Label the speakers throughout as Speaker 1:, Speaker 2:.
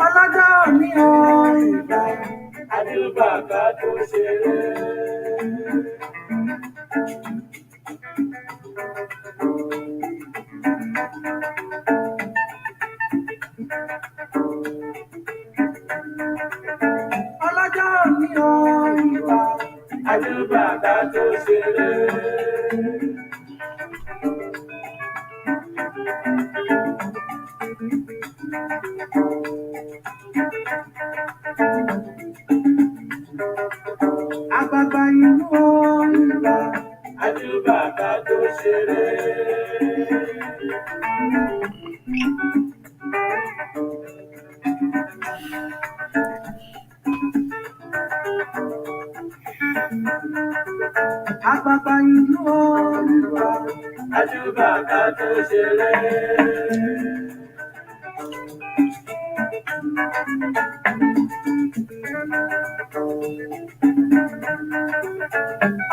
Speaker 1: Ọlọ́jọ́ mi ò ìgbà àdúgbà ká tó ṣeré. Ọlọ́jọ́ mi ò ìgbà àdúgbà ká tó ṣeré. Àgbàgbà inú ìgbà àdúgbà ká tó ṣeré. Àgbàgbà inú ìgbà àdúgbà ká tó ṣeré.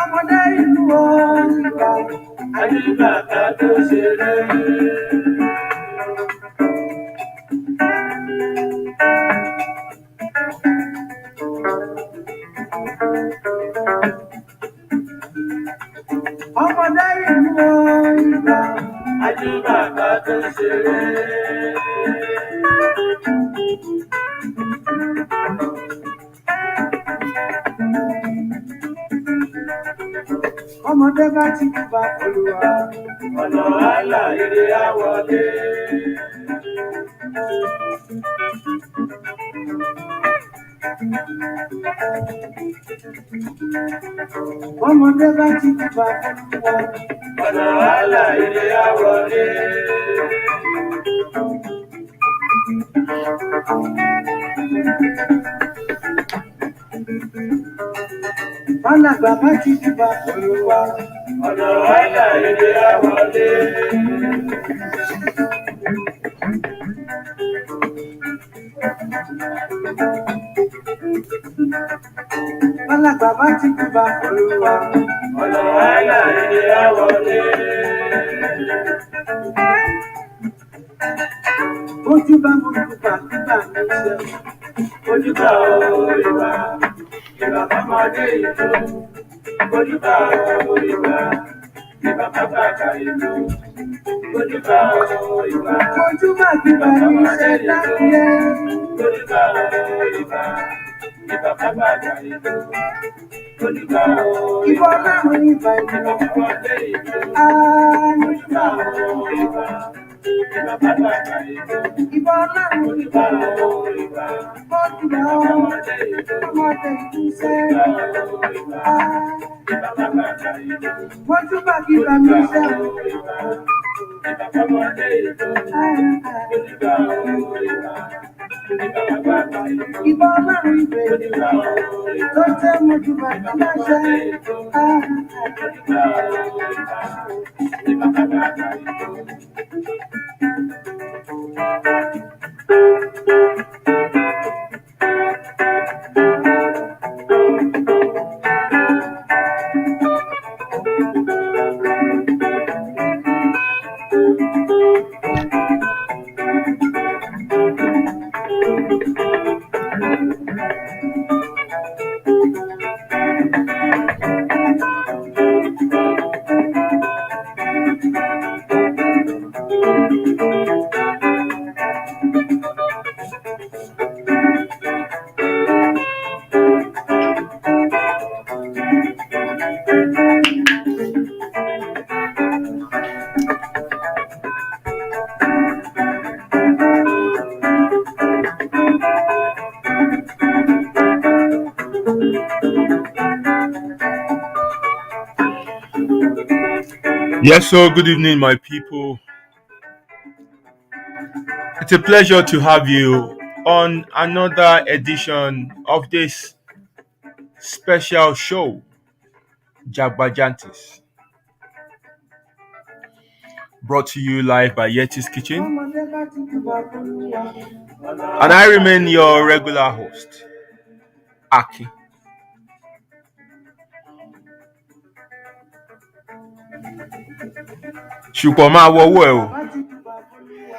Speaker 1: Ọmọdé inú ìgbà àdúgbà ká tó ṣeré. Ọmọdé inú ìgbà àdúgbà ká tó ṣeré. Ọmọdé bá ti bá Olúwa, ọ̀nà àlà ire á wọlé. Ọmọdé bá ti bá Olúwa, ọ̀nà àlà ire á wọlé. Alàgbà bá ti bá Olúwa, ọ̀nà àlà ire á wọlé. Alàgbà bá ti bá Olúwa, ọ̀nà àlà ire á wọlé. Ojú bá nígbà ní iṣẹ́. Ojúbà ìwà ìwà fọmọdé ìlú. Ojúbà ìwà ìwà bàbá ìlú. Ojúbà ìwà ìwà fọmọdé ìlú. Ojúbà ìwà ìwà bàbá ìlú. Ojúbà ìwà ìwà fọmọdé ìlú. Ojúbà ìwà. Ìbà bàbá ìlú. Ìbà ọlọ́run ìbà ìbà. Ìbà ọmọdé ìlú sẹ́. Ìbà bàbá ìlú. Wọ́n tún bá kí bá mi sẹ́. Ìbà ọmọdé ìlú. Ìbà ìbà. Ìbà bàbá ìlú. Ìbà ọlọ́run ìbè. Tó tẹ́ mojú bá kí bá sẹ́. Ìbà ìbà. Ìbà bàbá ìlú.
Speaker 2: Yes, so good evening, my people. It's a pleasure to have you on another edition of this special show, Jagbajantis. brought to you live by Yeti's Kitchen.
Speaker 1: ọmọdé bá ti jùbà fólúwa.
Speaker 2: And I remain your regular host, Aki. Ṣùpọ̀ máa wọwọ́ ẹ o.
Speaker 1: Bá ti jùbà fólúwa.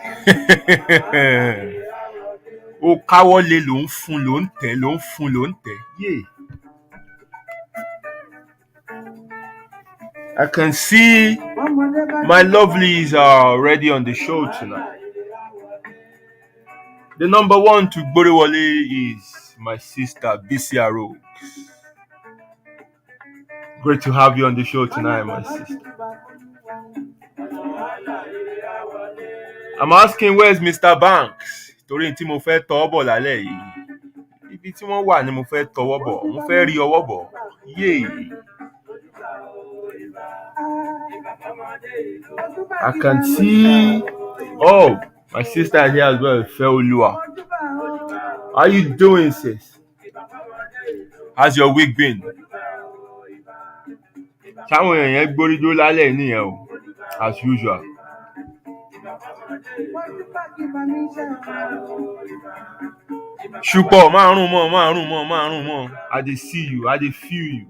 Speaker 2: Ó káwọ́ lé ló ń fún ló ń tẹ̀ ló ń fún ló ń tẹ̀. Yeah. I can see
Speaker 1: ọmọdé bá
Speaker 2: my lovelies are already on the show tonight. The number one to Gboriwole is my sister, Bisi Arrows. Great to have you on the show tonight, my sister. I'm asking where's Mr. Banks? Torí tí mo fẹ́ tọwọ́ bọ̀ lálẹ́ yìí. Ibi tí wọ́n wà ni mo fẹ́ tọwọ́ bọ̀. Mo fẹ́ rí ọwọ́ bọ̀. Yay! I can see. Oh, my sister is here as well, Feolua. How you doing, sis? How's your week been? Táwọn èèyàn yẹn gbóríjó lálẹ́ nìyẹn o, as usual. Ṣùpọ̀ máa rún mọ́. I dey see you, I dey feel you.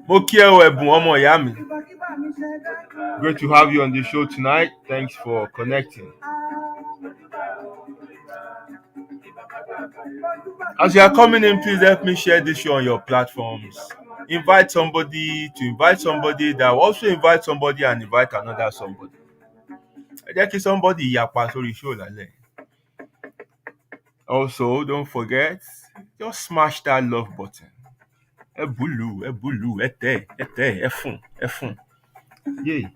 Speaker 2: Mo kí ẹ o ẹ̀bùn ọmọ ìyá mi. Great to have you on the show tonight. Thanks for connecting. As you are coming in, please help me share this show on your platforms. Invite somebody that will also invite somebody and invite another somebody. Ẹ jẹ́ kí somebody yapa sórí show lálẹ́. Also, don't forget, just smash that love button. Ẹ búlù, ẹ tẹ̀, ẹ fún. Yay.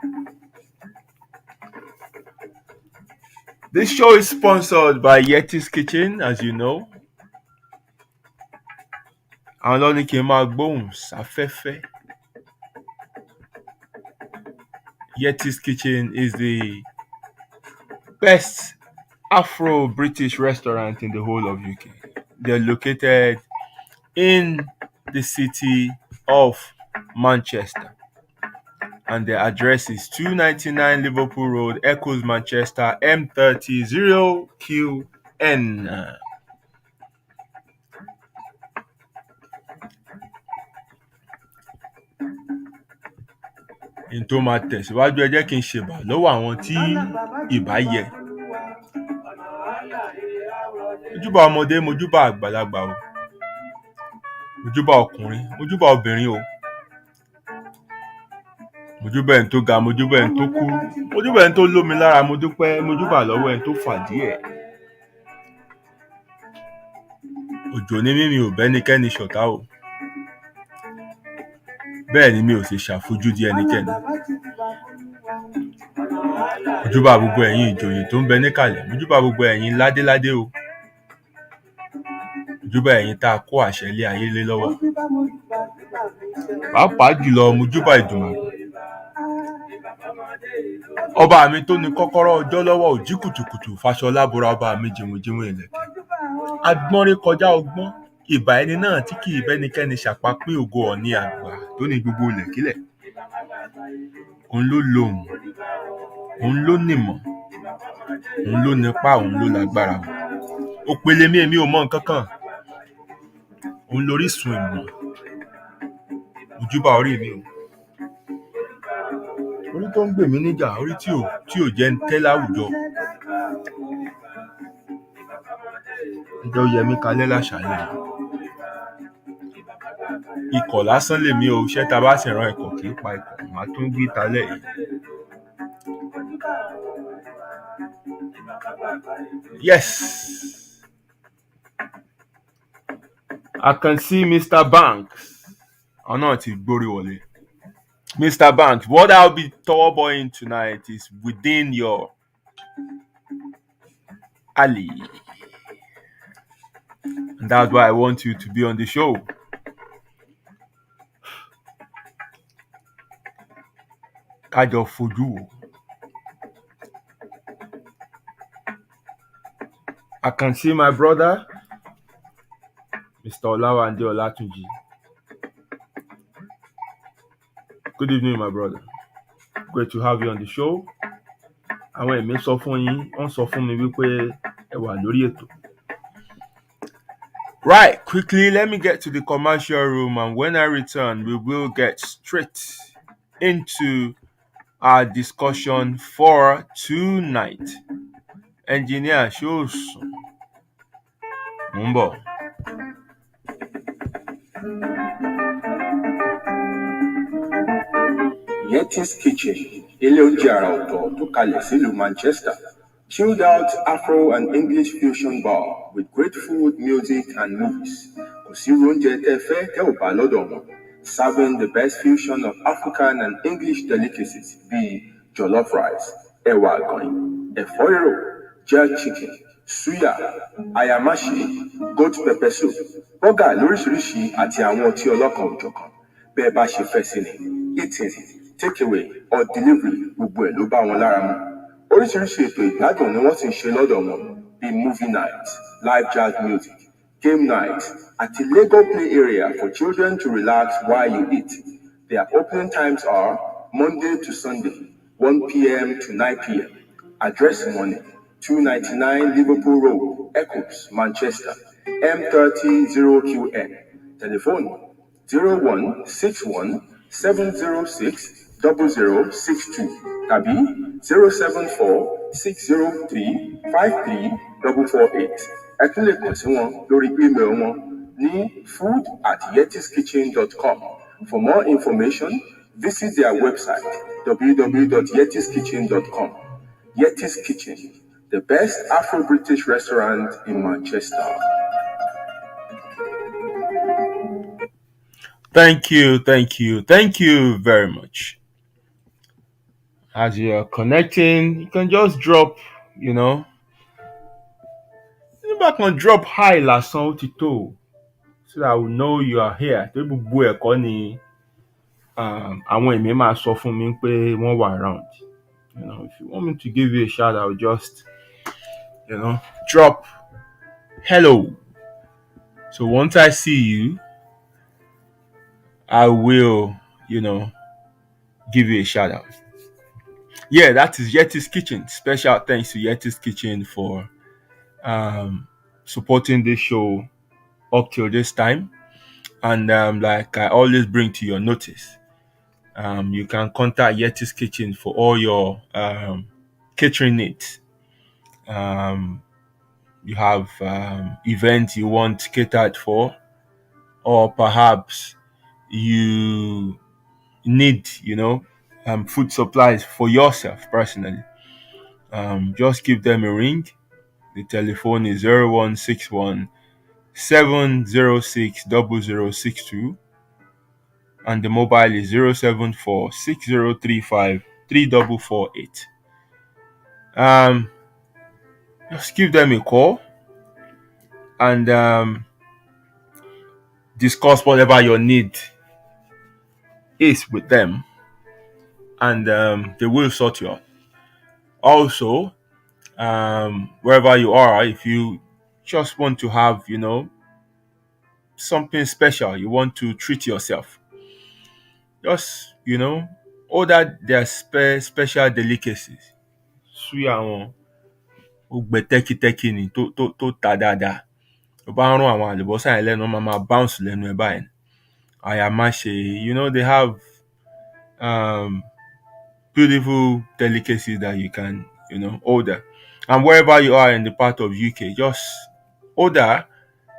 Speaker 2: This show is sponsored by Yeti's Kitchen, as you know. Àwọn ló ní kí n máa gbóhùn sáfẹ́fẹ́. Yeti's Kitchen is the best Afro-British restaurant in the whole of UK. They're located in the city of Manchester. And their address is 299 Liverpool Road, Eccles, Manchester, M300QN. In tó máa tẹ̀síwájú ẹ jẹ́ kí n ṣèbà lọ́wọ́ àwọn tí ìbá yẹ. Mojúbà ọmọdé, mojúbà àgbàlagbà o. Mojúbà ọkùnrin, mojúbà obìnrin o. Mojúbà ẹni tó ga, mojúbà ẹni tó kúrú, mojúbà ẹni tó lómi lára, mojúbà lọ́wọ́ ẹni tó fà díẹ̀. Òjò ní mímí ò bẹ́nikẹ́ni ṣọ̀tá o. Bẹ́ẹ̀ ni mi ò sì ṣàfojúdi ẹnikẹ́ni. Mojúbà gbogbo ẹ̀yin ìjòyè tó ń bẹ níkàlẹ̀, mojúbà gbogbo ẹ̀yin ládéládé o. Mojúbà ẹ̀yin tá a kó àṣẹ ilé ayé lé lọ́wọ́. Pàápàá jùlọ mojúbà Ìdùmarè. Ọba mi tó ní kọ́kọ́rọ́ ọjọ́ lọ́wọ́ òjí kùtùkùtù Fáṣọlá bora ọba mi jìnwìnjìnwìn ìlẹ̀kẹ̀. Agbọ́nrín kọjá ọgbọ́n, ìbà ẹni náà tí kì í bẹ́nikẹ́ni ṣàpapín ògo Ọ̀ọ̀ni àgbà tó ní gbogbo ilẹ̀kílẹ̀. Òun ló lóhùn, òun ló nímọ̀, òun ló nípá, òun ló lágbára. Òpèlè mi èmi ò mọ nǹkan kan. Òun lórísun ìmọ̀. Mojúbà orí mi o. Orí tó ń gbè mí níjà, orí tí ò jẹ́ ń tẹ́ láwùjọ. Ǹjẹ́ ó yẹ mí kalẹ́ láṣàlẹ̀? Ikọ̀ lásán lèmi o, iṣẹ́ tá bá sì rán ikọ̀ kì í pa ikọ̀. Màá tún gbé talẹ̀ yìí. Yes. I can see Mr. Banks. Oh no, it's Gboriwole. Mr. Banks, what I'll be towboying tonight is within your alley. And that's why I want you to be on the show. Kájọ fojú wò. I can see my brother, Mr. Olawande Olatunji. Good evening, my brother. Great to have you on the show. Àwọn ẹ̀mí sọ fún yín, wọ́n sọ fún mi wípé ẹ wà lórí ètò. Right, quickly, let me get to the commercial room, and when I return, we will get straight into our discussion for tonight. Engineer shows. Mumbo.
Speaker 3: Yeti's Kitchen, ilé oúnjẹ àrà ọ̀tọ̀ tó kalẹ̀ sílùú Manchester. Chilled out Afro and English fusion bar with great food, music and movies. Kò sí oúnjẹ tẹ́ fẹ́ tẹ́ ò bá lọ́dọ̀ wọn. Serving the best fusion of African and English delicacies bíi jollof rice, ẹ̀wà àgànyìn, ẹ̀fọ́ rírò, jerk chicken, suya, ayamashi, goat pepper soup, bọ́gà lóríṣiríṣi àti àwọn ọtí ọlọ́kan òjọ̀kan. Bẹ́ẹ̀ bá ṣe fẹ́ sí ni, eating, takeaway or delivery gbogbo ẹ̀ ló bá wọn lára mu. Oríṣiríṣi ètò ìgbádùn ni wọ́n sì ń ṣe lọ́dọ̀ wọn bíi movie night, live jazz music, game night àti Lego play area for children to relax while you eat. Their opening times are Monday to Sunday, 1 p.m. to 9 p.m. Address money, 299 Liverpool Road, Eccles, Manchester, M300QN. Telephone 0161 706 0062 tàbí 074 603 53448. Ẹ tún lè kàn sí wọn lórí email wọn ní food@yetiskitchen.com. For more information, visit their website www.yetiskitchen.com. Yeti's Kitchen, the best Afro-British restaurant in Manchester.
Speaker 2: Thank you very much. As you're connecting, you can just drop, you back on drop high lásán ó ti tó, so that I will know you are here. Tó gbogbo ẹ̀kọ́ ni àwọn ẹ̀mí máa sọ fún mi pé wọ́n wà around. If you want me to give you a shout, I will just, drop hello. So once I see you, I will, give you a shout out. Yeah, that is Yeti's Kitchen. Special thanks to Yeti's Kitchen for supporting this show up till this time. And like I always bring to your notice, you can contact Yeti's Kitchen for all your catering needs. You have events you want catered for, or perhaps you need, food supplies for yourself personally. Just give them a ring. The telephone is 0161 706 0062, and the mobile is 074 6035 3448. Just give them a call and discuss whatever your need is with them, and they will sort you out. Also, wherever you are, if you just want to have, something special, you want to treat yourself, just, order their special delicacies. Suya wọn ó gbẹ tẹ́kítẹ́kí ni tó ta dáadáa. Tó bá ń rún àwọn àlùbọ́sà yẹn lẹ́nu, wọ́n máa bounce lẹ́nu ẹ̀ báyìí. Àyàmáṣe, they have beautiful delicacies that you can, order. And wherever you are in the part of UK, just order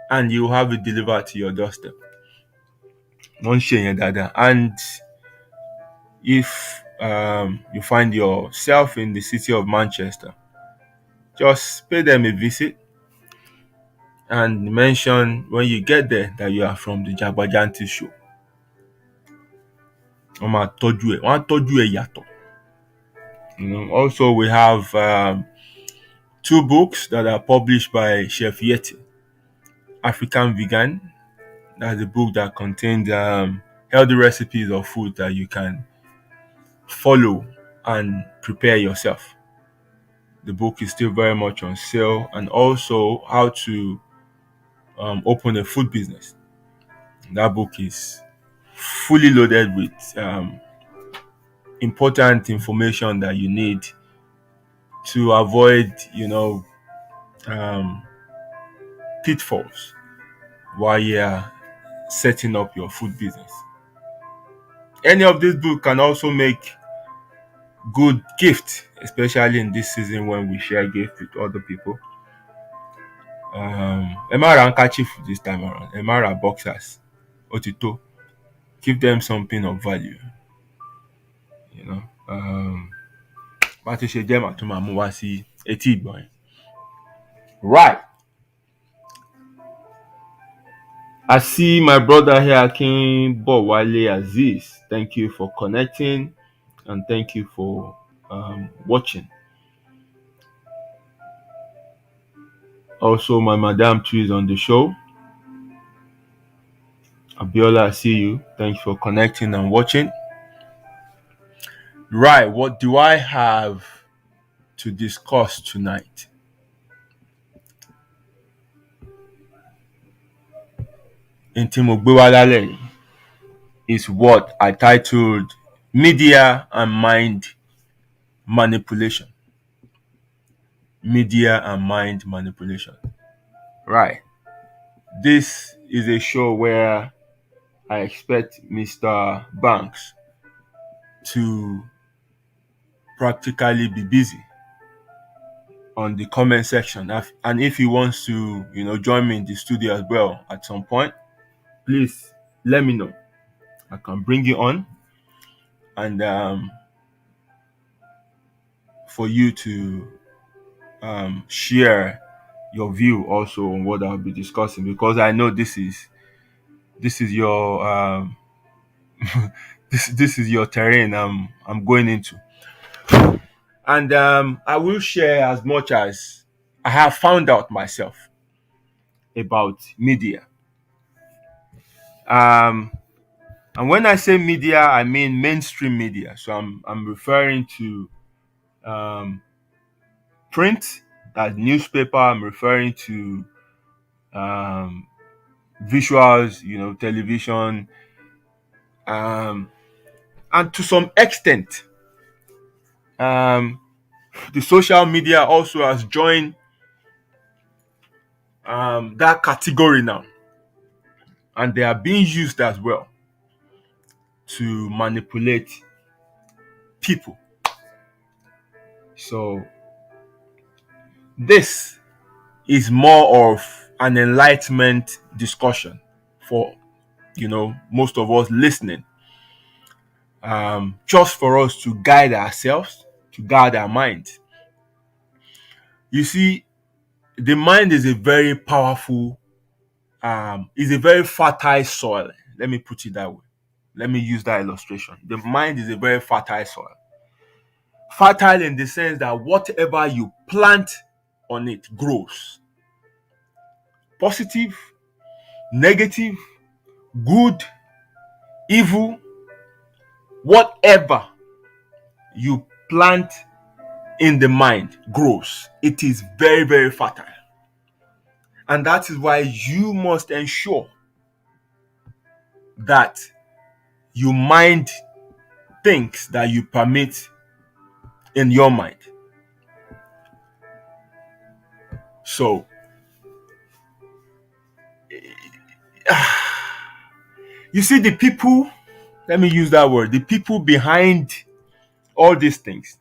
Speaker 2: and you have it delivered to your doorstep. Wọ́n ṣe yẹn dáadáa. And if you find yourself in the city of Manchester, just pay them a visit and mention when you get there that you are from the Jagbajanti show. Wọ́n máa tọ́jú ẹ̀, wọ́n á tọ́jú ẹ̀ yàtọ̀. Also, we have 2 books that are published by Chef Yeti. African Vegan, that's a book that contains healthy recipes of food that you can follow and prepare yourself. The book is still very much on sale, and also how to open a food business. That book is fully loaded with important information that you need to avoid, pitfalls while you're setting up your food business. Any of these books can also make good gift, especially in this season when we share gift with other people. Emara handkerchief this time around. Emara boxers. Otito. Give them something of value. Bá ti ṣe jẹ́ màá tún máa mú wá sí etí ìgbọ̀n yẹn. Right. I see my brother here, Akinbowale Aziz. Thank you for connecting and thank you for watching. Also, my madam too is on the show. Abiola, I see you. Thanks for connecting and watching. Right, what do I have to discuss tonight? Intimo Gbewalale is what I titled Media and Mind Manipulation. Media and Mind Manipulation. Right. This is a show where I expect Mr. Banks to practically be busy on the comment section. And if he wants to, join me in the studio as well at some point, please let me know. I can bring you on and for you to share your view also on what I'll be discussing, because I know this is your this is your terrain I'm going into. And I will share as much as I have found out myself about media. And when I say media, I mean mainstream media. So I'm referring to print, as newspaper. I'm referring to visuals, television, and to some extent, the social media also has joined that category now, and they are being used as well to manipulate people. So this is more of an enlightenment discussion for most of us listening, just for us to guide ourselves, to guide our mind. You see, the mind is a very powerful, is a very fertile soil. Let me put it that way. Let me use that illustration. The mind is a very fertile soil. Fertile in the sense that whatever you plant on it grows. Positive, negative, good, evil, whatever you plant in the mind grows. It is very, very fertile. And that is why you must ensure that you mind things that you permit in your mind. So, you see, the people, let me use that word, the people behind all these things,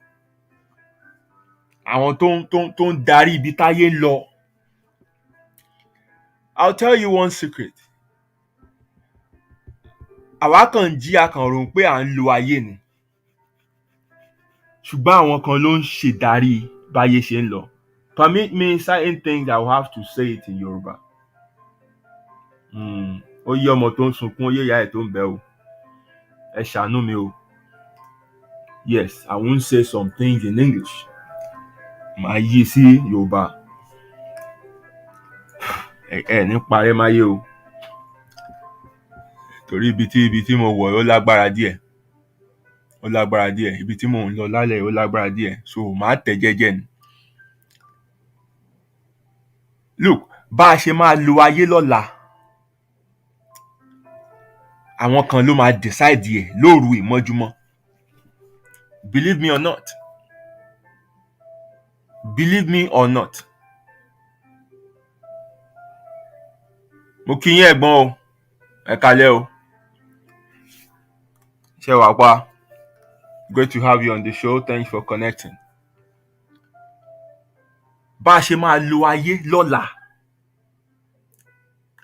Speaker 2: àwọn tó ń darí ibi táyé ń lọ. I'll tell you one secret. Àwa kàn jí akànrò pé à ń lo ayé ni. Ṣùgbọ́n àwọn kan ló ń ṣèdarí báyé ṣe ń lọ. Permit me certain things, I will have to say it in Yoruba. Ó yé ọmọ tó ń sunkún, ó yé ìyá ẹ̀ tó ń bẹ̀ o. Ẹ ṣàánú mi o. Yes, I won't say some things in English. Màá yí sí Yorùbá. Ẹ ní parẹ́ máyé o. Torí ibi tí mo wọ̀ ó lágbára díẹ̀. Ó lágbára díẹ̀. Ibi tí mò ń lọ lálẹ́ ó lágbára díẹ̀. So màá tẹ̀ jẹ́jẹ́ ni. Look, bá a ṣe máa lo ayé lọ́la, àwọn kan ló máa decide ẹ̀ lóru ìmọ́júmọ́. Believe me or not. Believe me or not. Mo kí yín ẹ̀gbọ́n o. Ẹ káalẹ́ o. Ṣé wàá pa? Great to have you on the show. Thanks for connecting. Bá a ṣe máa lo ayé lọ́la,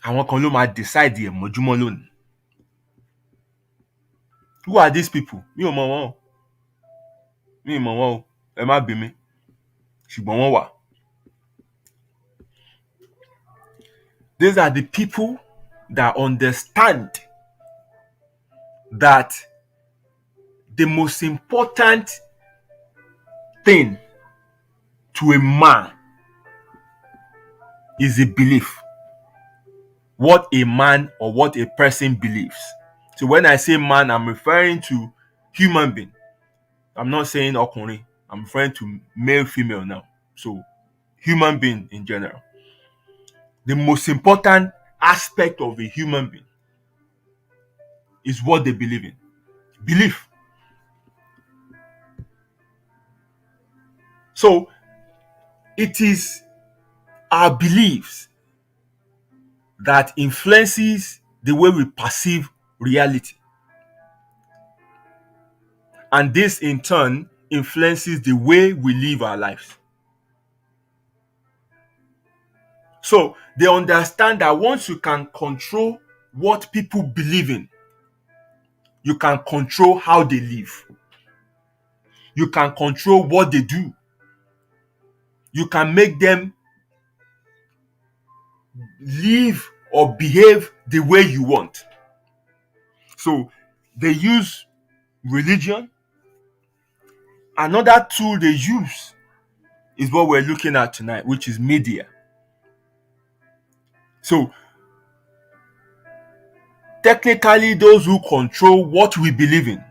Speaker 2: àwọn kan ló máa decide ẹ̀ mọ́júmọ́ lónìí. Who are these people? Mi ò mọ̀ wọ́n o. Mi ò mọ̀ wọ́n o. Ẹ má bí mi. Ṣùgbọ́n wọ́n wà. These are the people that understand that the most important thing to a man is a belief. What a man or what a person believes. So when I say man, I'm referring to human being. I'm not saying ọkùnrin. I'm referring to male, female now. So human being in general. The most important aspect of a human being is what they believe in. Belief. So it is our beliefs that influences the way we perceive reality. And this in turn influences the way we live our lives. So they understand that once you can control what people believe in, you can control how they live. You can control what they do. You can make them live or behave the way you want. So they use religion. Another tool they use is what we're looking at tonight, which is media. So technically, those who control what we believe in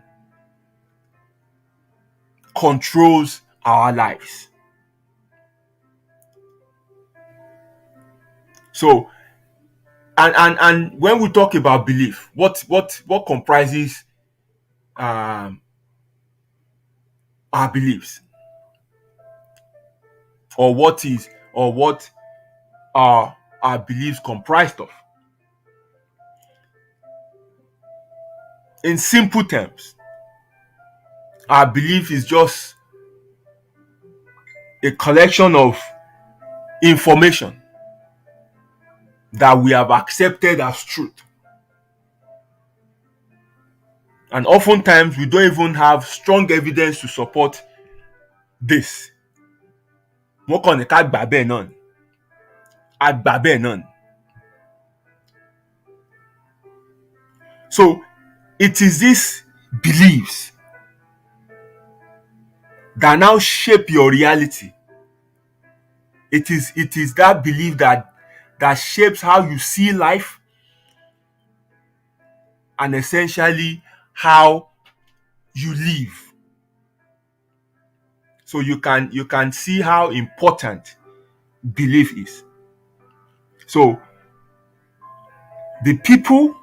Speaker 2: controls our lives. So and when we talk about belief, what comprises our beliefs, or what are our beliefs comprised of? In simple terms, our belief is just a collection of information that we have accepted as truth. And oftentimes we don't even have strong evidence to support this. Wọ́n kàn ní ká gbà bẹ́ẹ̀ náà ni. A gbà bẹ́ẹ̀ náà ni. So it is these beliefs that now shape your reality. It is that belief that shapes how you see life and essentially how you live. So you can see how important belief is. So the people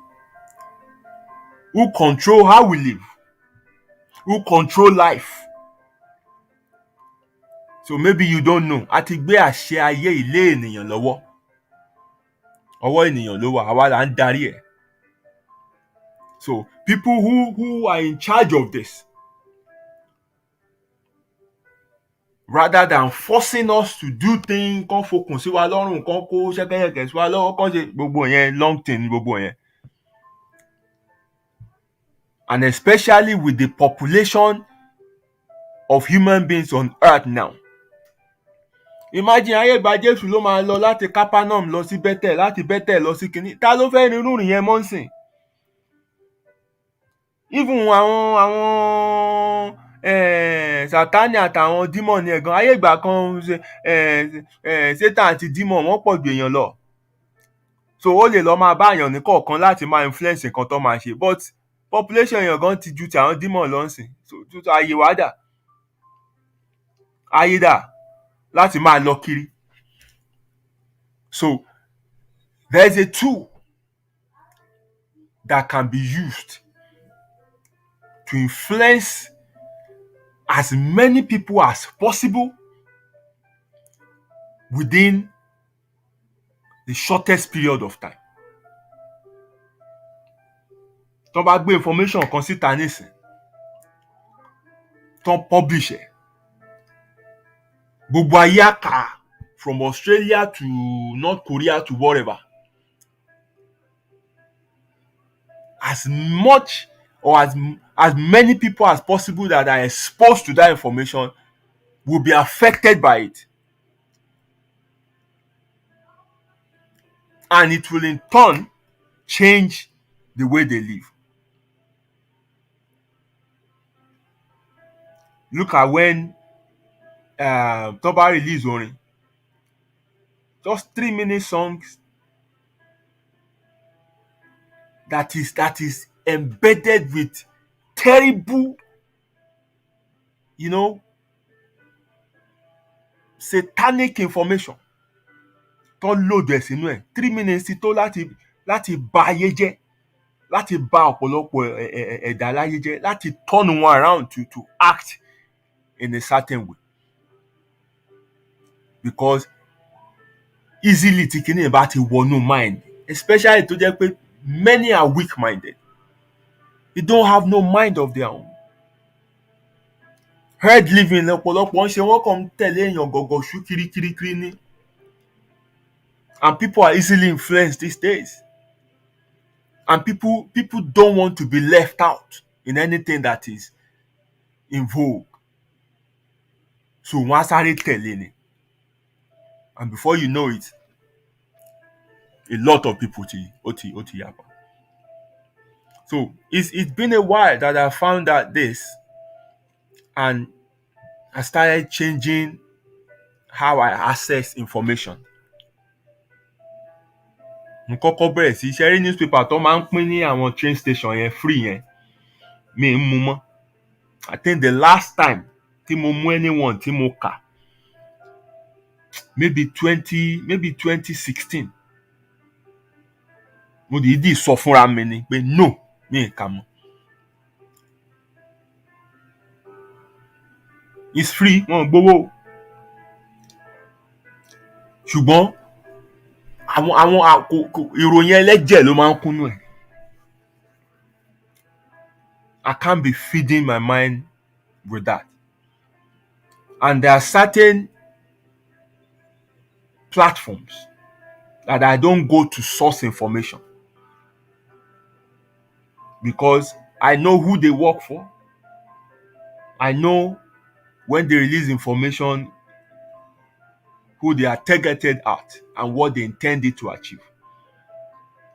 Speaker 2: who control how we live, who control life. So maybe you don't know. A ti gbé àṣẹ ayé ilé ènìyàn lọ́wọ́. Ọwọ́ ènìyàn ló wà, àwa là ń darí ẹ̀. So people who are in charge of this, rather than forcing us to do things, kàn fokùn sí wa lọ́rùn, kàn kó ṣẹ́kẹ́yẹ̀kẹ́ sí wa lọ́wọ́, kàn ṣe gbogbo yẹn long thing gbogbo yẹn. And especially with the population of human beings on earth now. Imagine ayé ìgbà Jésù ló máa lọ láti Capernaum lọ sí Bethel, láti Bethel lọ sí kìíní. Ta ló fẹ́ rin irú ìrìn yẹn mọ́ nsìn? Even àwọn Sátánì àtàwọn dímọ̀nì ẹ̀gàn ayé ìgbà kan Satan àti dímọ̀ wọ́n pọ̀ ju èèyàn lọ. So ó lè lọ máa bá èèyàn ní kọ̀ọ̀kan láti máa influence nǹkan tó máa ṣe. But population èèyàn gan ti ju ti àwọn dímọ̀ lọ nsìn. So ayé wa dà. Ayé dà láti máa lọ kiri. So there is a tool that can be used to influence as many people as possible within the shortest period of time. Tó bá gbé information kan síta nísìn, tó publish ẹ̀, gbogbo ayé á kà á, from Australia to North Korea to wherever. As much or as many people as possible that are exposed to that information will be affected by it. And it will in turn change the way they live. Look at when Toba released orin, just 3-minute songs that is embedded with terrible, satanic information. Tó load ẹ̀ sínú ẹ̀ 3 minutes tó láti ba ayé jẹ́, láti ba ọ̀pọ̀lọpọ̀ ẹ̀dá láyé jẹ́, láti turn one around to act in a certain way. Because easily tí kíní bá ti wọnú mind, especially tó jẹ́ pé many are weak-minded. They don't have no mind of their own. Herd living ọ̀pọ̀lọpọ̀ ń ṣe, wọ́n kàn ń tẹ̀lé èèyàn gọ̀gọ̀ṣú kirikiri ní. And people are easily influenced these days. And people don't want to be left out in anything that is in vogue. So wọ́n á sáré tẹ̀lé ni. And before you know it, a lot of people ó ti yapa. So it's been a while that I found out this, and I started changing how I access information. Mo kọ́kọ́ bẹ̀rẹ̀ sí ṣẹ́rí newspaper tó máa ń pín ní àwọn train station yẹn free yẹn, mi ń mú mọ́. I think the last time tí mo mú anyone tí mo kà, maybe 2016. Mo dìídì sọ fúnra mi ni pé no, mi ń kà mọ́. It's free, wọ́n gbowó. Ṣùgbọ́n àwọn ìròyìn ẹlẹ́jẹ̀ ló máa ń kúnnú ẹ̀. I can't be feeding my mind with that. And there are certain platforms that I don't go to source information, because I know who they work for. I know when they release information, who they are targeted at and what they intended to achieve.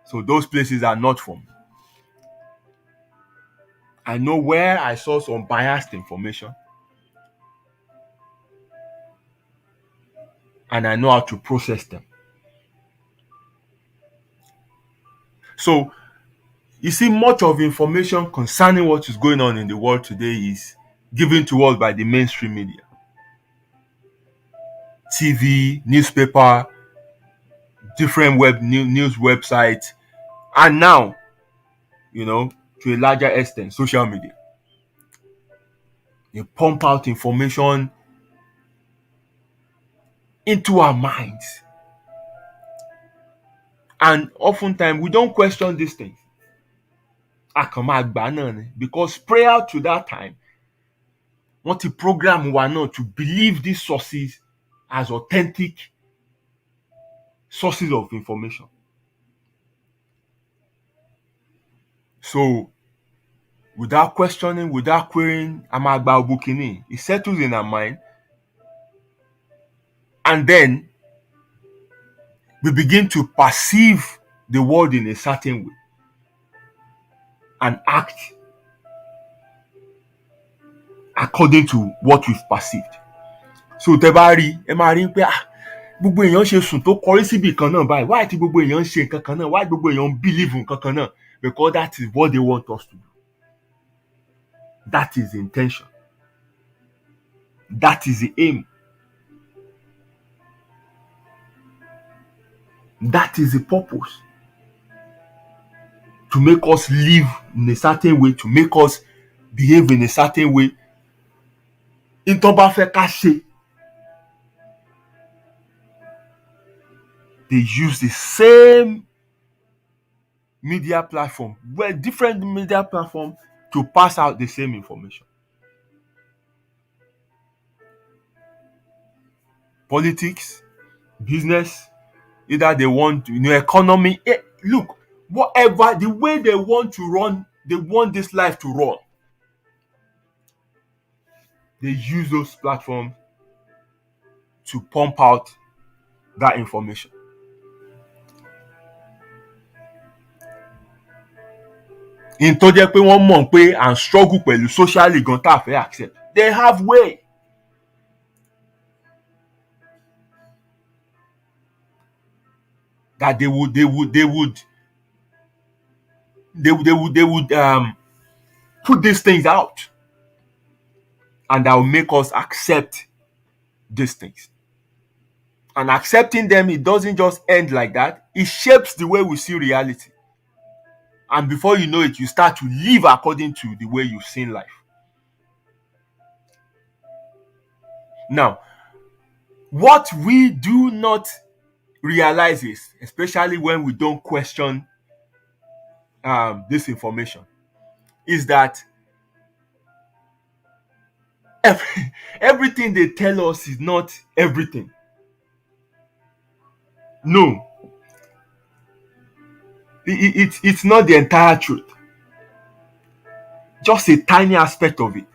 Speaker 2: So those places are not for me. I know where I saw some biased information, and I know how to process them. So, you see, much of information concerning what is going on in the world today is given to us by the mainstream media. TV, newspaper, different news websites, and now, to a larger extent, social media. They pump out information into our minds. And oftentimes, we don't question these things. Because prior to that time, want to program one now to believe these sources as authentic sources of information. So, without questioning, without querying, it settles in our mind. And then we begin to perceive the world in a certain way and act according to what we've perceived. So tẹ́ bá rí, ẹ máa rí pé gbogbo èèyàn ṣe sùn tó kọrí síbì kan náà báyìí. Why tí gbogbo èèyàn ṣe nǹkan kan náà? Why gbogbo èèyàn believe nǹkan kan náà? Because that is what they want us to do. That is the intention. That is the aim. That is the purpose. To make us live in a certain way, to make us behave in a certain way, in tó bá fẹ́ ká ṣe, they use the same media platform, well, different media platform to pass out the same information. Politics, business, either they want to, economy. Look, whatever the way they want to run, they want this life to run. They use those platforms to pump out that information. In tó jẹ́ pé wọ́n mọ̀ pé and struggle pẹ̀lú socially gan tá a fẹ́ accept. They have way. That they would put these things out, and that will make us accept these things. And accepting them, it doesn't just end like that. It shapes the way we see reality. And before you know it, you start to live according to the way you've seen life. Now, what we do not realize is, especially when we don't question this information, is that everything they tell us is not everything. No. It's not the entire truth. Just a tiny aspect of it.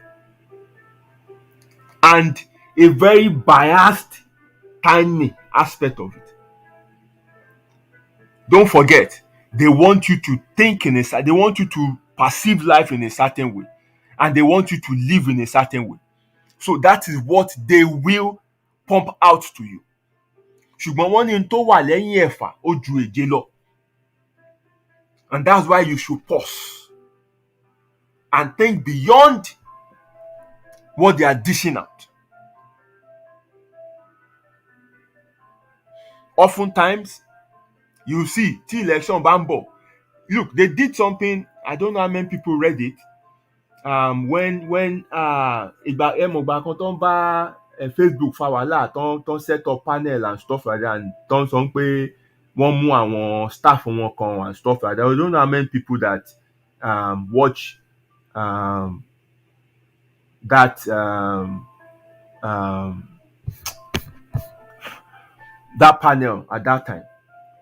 Speaker 2: And a very biased, tiny aspect of it. Don't forget, they want you to think they want you to perceive life in a certain way. And they want you to live in a certain way. So that is what they will pump out to you. Ṣùgbọ́n wọ́n ní tó wà lẹ́yìn ẹ̀fà ó ju èje lọ. And that's why you should pause and think beyond what they are dishing out. Oftentimes, you see, tí election bá ń bọ̀, look, they did something, I don't know how many people read it, when ìgbà kan tó ń bá Facebook fa wàhálà tó ń set up panel and stuff like that, and tó ń sọ pé wọ́n mú àwọn staff wọn kan and stuff like that. I don't know how many people that watch that that panel at that time.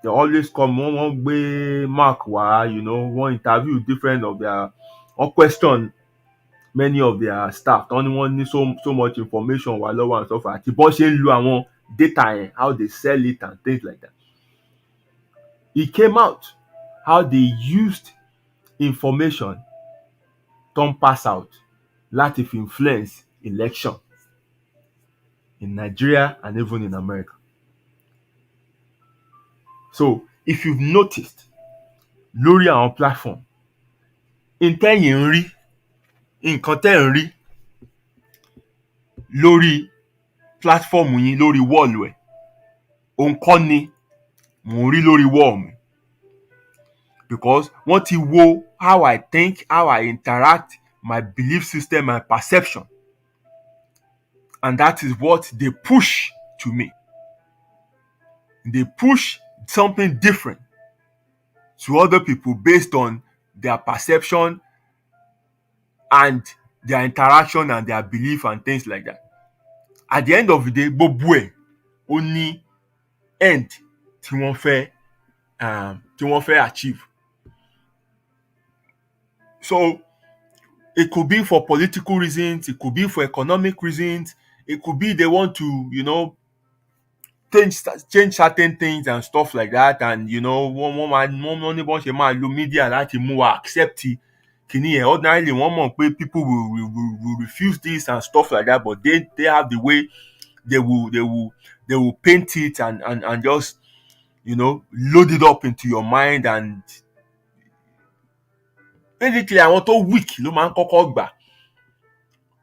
Speaker 2: They always come, wọ́n gbé mark wá, wọ́n interview different of their, or question many of their staff. Wọ́n ní so much information wà lọ́wọ́ and stuff like that. Bó ṣe ń lo àwọn data, how they sell it and things like that. It came out how they used information to pass out láti fi influence election in Nigeria and even in America. So, if you've noticed, lórí àwọn platform, nǹkan tẹ́ ń rí lórí platform yín, lórí wall ẹ̀, òun kọ́ ni mò ń rí lórí wall mi. Because wọ́n ti wo how I think, how I interact, my belief system, my perception. And that is what they push to me. They push something different to other people based on their perception and their interaction and their belief and things like that. At the end of the day, gbogbo ẹ̀ ó ní end tí wọ́n fẹ́ achieve. So it could be for political reasons, it could be for economic reasons, it could be they want to, change certain things and stuff like that, and wọ́n ní bọ́n ṣe máa lo media láti mú wa accept kìíní ẹ̀. Ordinarily wọ́n mọ̀ pé people will refuse this and stuff like that, but they have the way they will paint it and just load it up into your mind. And basically àwọn tó weak ló máa ń kọ́kọ́ gbà.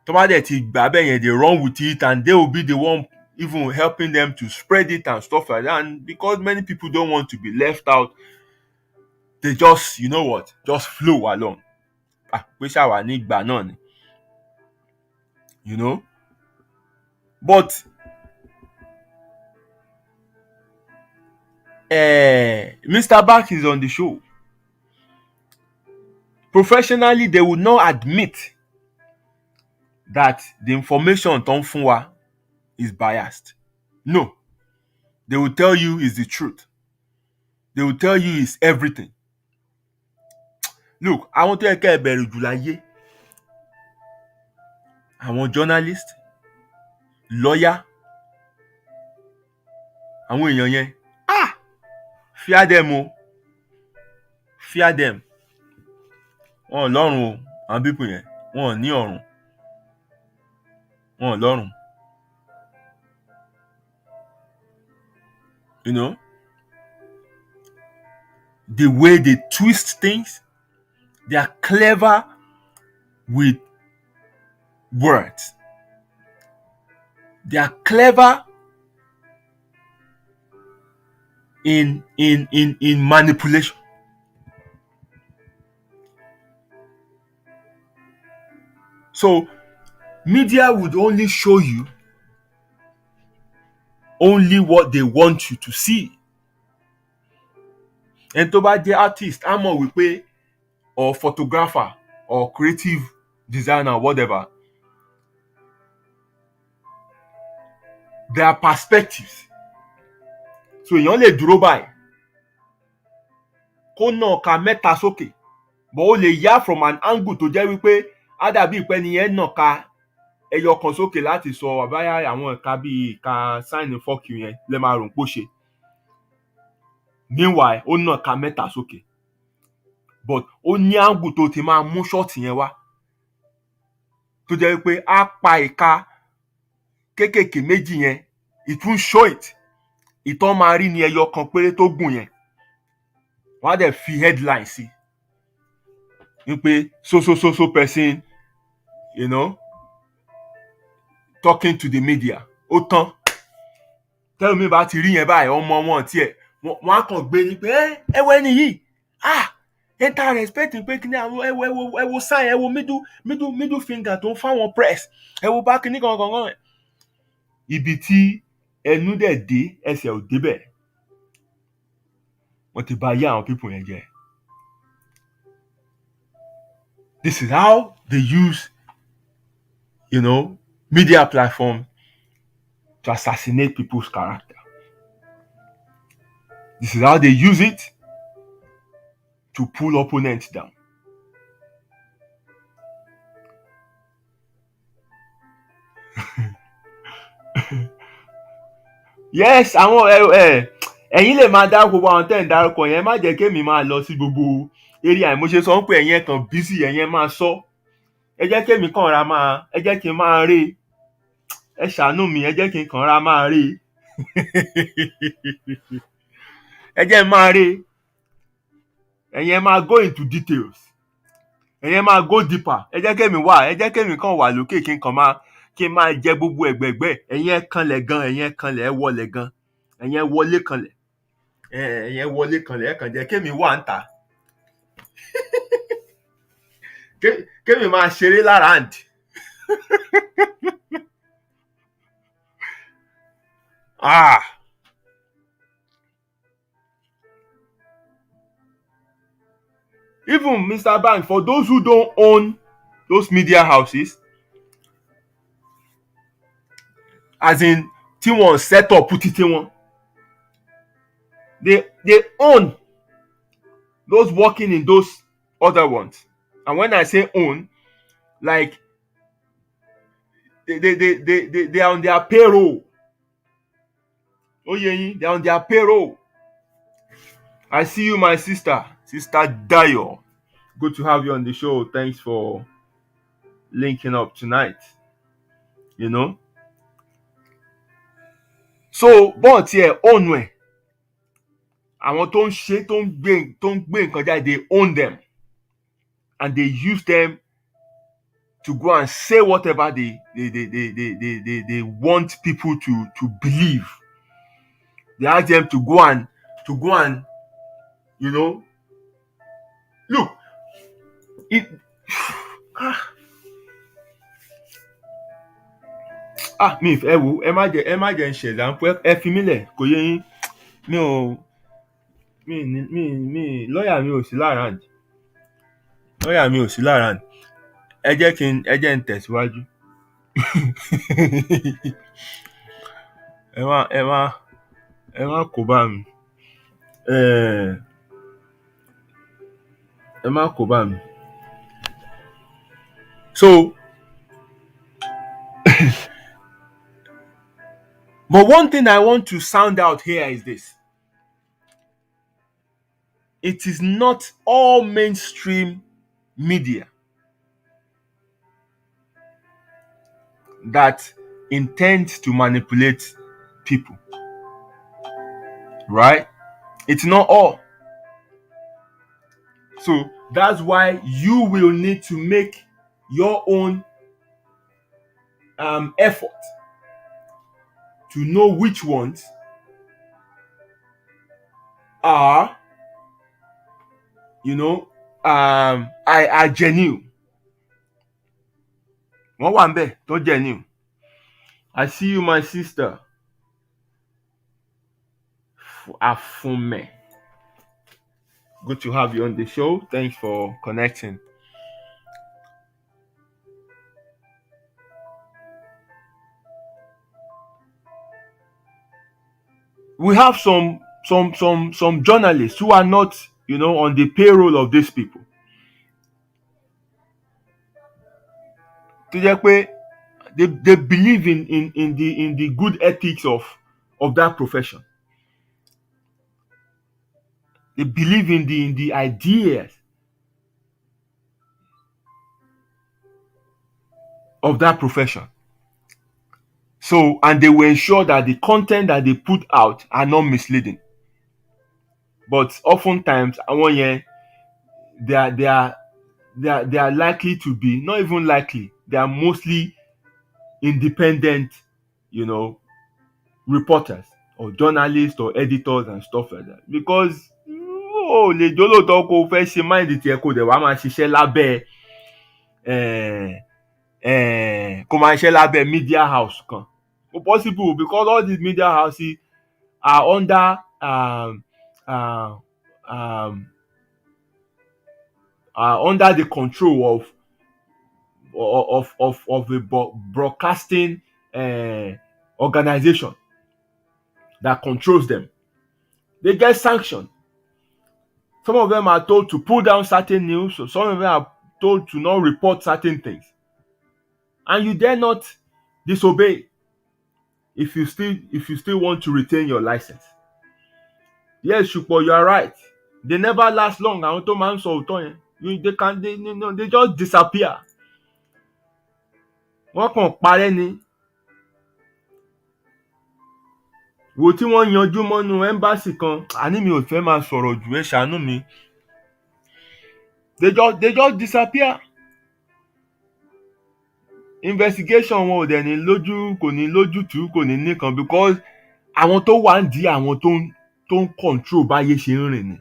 Speaker 2: Tó bá dẹ̀ ti gbà bẹ́ẹ̀ yẹn, they run with it, and they will be the one even helping them to spread it and stuff like that. And because many people don't want to be left out, they just, just flow along. Pé ṣàwà ní ìgbà náà ni. But Mr. Back is on the show. Professionally, they will not admit that the information tó ń fún wa is biased. No. They will tell you it's the truth. They will tell you it's everything. Look, àwọn tó yẹ kẹ́ ẹ bẹ̀rù jù láyé, àwọn journalist, lawyer, àwọn èèyàn yẹn, fear them o, fear them. Wọn ò lọ́rùn o, àwọn people yẹn, wọn ò ní ọ̀run, wọn ò lọ́rùn. You know, the way they twist things, they are clever with words. They are clever in manipulation. So media would only show you only what they want you to see. And tó bá jẹ́ artist, á mọ̀ wípé, or photographer, or creative designer, whatever, there are perspectives. So èèyàn lè dúró báyìí kó nà ká mẹ́ta sókè, but ó lè yá from an angle tó jẹ́ wípé á dàbí ìpẹ́ nìyẹn nà ká ẹyọ kan sókè láti sọ àbáyá àwọn ìka bíi ìka sign fuck you yẹn lè máa rò pó ṣe. Meanwhile, ó nà ká mẹ́ta sókè, but ó ní angle tó ti máa mú shot yẹn wá tó jẹ́ wípé á pa ìka kéékèèké méjì yẹn, it won't show it. Ìtàn máa rí ní ẹyọ kan péré tó gùn yẹn. Wọ́n á dẹ̀ fi headline sí wípé so person, you know, talking to the media. Ó tán. Tẹ́lẹ̀ mi bá ti rí yẹn báyìí, ọmọ wọn tiẹ̀ wọ́n á kàn gbé ní pé ẹ wo ẹni yìí, enter respect pé kí ni àwọn ẹ wo sign, ẹ wo middle finger tó ń fáwọn press, ẹ wo bá kíní gangan. Ibi tí ẹnu dẹ̀ dé ẹsẹ̀ ò débẹ̀, wọ́n ti bà ayé àwọn people yẹn jẹ́. This is how they use, you know, media platform to assassinate people's character. This is how they use it to pull opponents down. Yes, àwọn ẹ̀yin lè máa dá gbogbo àwọn tẹ́ ń dárúkọ yẹn, má jẹ́ kémi máa lọ sí gbogbo area. Mo ṣe sọ pé ẹ̀yin kan busy, ẹ̀yin máa sọ. Ẹ jẹ́ kémi kàn ra máa, ẹ jẹ́ kí n máa rí. Ẹ ṣàánú mi, ẹ jẹ́ kí n kàn ra máa rí. Ẹ jẹ́ máa rí. Ẹ̀yin máa go into details. Ẹ̀yin máa go deeper. Ẹ jẹ́ kémi kàn wà lókè kí n máa jẹ gbogbo ẹ̀gbẹ̀gbẹ̀. Ẹ̀yin kanlẹ̀ gan, ẹ̀yin kanlẹ̀ ẹ wọlé gan. Ẹ̀yin wọlé kanlẹ̀. Ẹ̀yin wọlé kanlẹ̀ ẹ kàn jẹ́ kémi wà ń tà. Kémi máa ṣeré lára àǹdí. Even Mr. Bank, for those who don't own those media houses, as in tí wọ́n set up put it in one, they own those working in those other ones. And when I say own, like they are on their payroll. Oh yeah, they're on their payroll. I see you, my sister Dayo. Good to have you on the show. Thanks for linking up tonight. You know. So, but yeah, own way. Àwọn tó ń ṣe tó ń gbé nǹkan jáde, they own them, and they use them to go and say whatever they want people to believe. They ask them to go and you know, look, mi ẹ wo ẹ má jẹ́ ń ṣe example ẹ fi mí lẹ̀ kò yé yín mi ò lọ́ọ̀yà mi ò sí láràǹdì ẹ jẹ́ ń tẹ̀síwájú ẹ má kó bá mi ẹ má kó bá mi so but one thing I want to sound out here is this. It is not all mainstream media that intends to manipulate people, right? It's not all. So that's why you will need to make your own effort to know which ones are, are genuine. Wọ́n wà ńbẹ̀ tó genuine. I see you, my sister. Afunme. Good to have you on the show. Thanks for connecting. We have some journalists who are not, on the payroll of these people. Tó jẹ́ pé they believe in the good ethics of that profession. They believe in the ideas of that profession. So, and they will ensure that the content that they put out are not misleading. But oftentimes, they are likely to be, not even likely, they are mostly independent, reporters or journalists or editors and stuff like that. Because lè jólóòtọ́ kó fẹ́ ṣe mind tiẹ̀ kó dẹ̀ wá máa ṣiṣẹ́ lábẹ́ kó máa ṣiṣẹ́ lábẹ́ media house kan. Possible because all these media houses are under under the control of a broadcasting organization that controls them. They get sanctioned. Some of them are told to pull down certain news, so some of them are told to not report certain things. And you dare not disobey if you still want to retain your license. Yes, Shupo, you are right. They never last long. Àwọn tó máa ń sọ òótọ́ yẹn, they just disappear. Wọ́n kàn parẹ́ ni. Wo tí wọ́n yanjú mọ́nú embassy kan, àní mi ò fẹ́ máa sọ̀rọ̀ jù ẹ ṣàánú mi. They just disappear. Investigation wọn ò dẹ̀ ní lójú, kò ní lójútùú, kò ní nìkan because àwọn tó wà ń di àwọn tó ń control báyé ṣe ń rìn ni.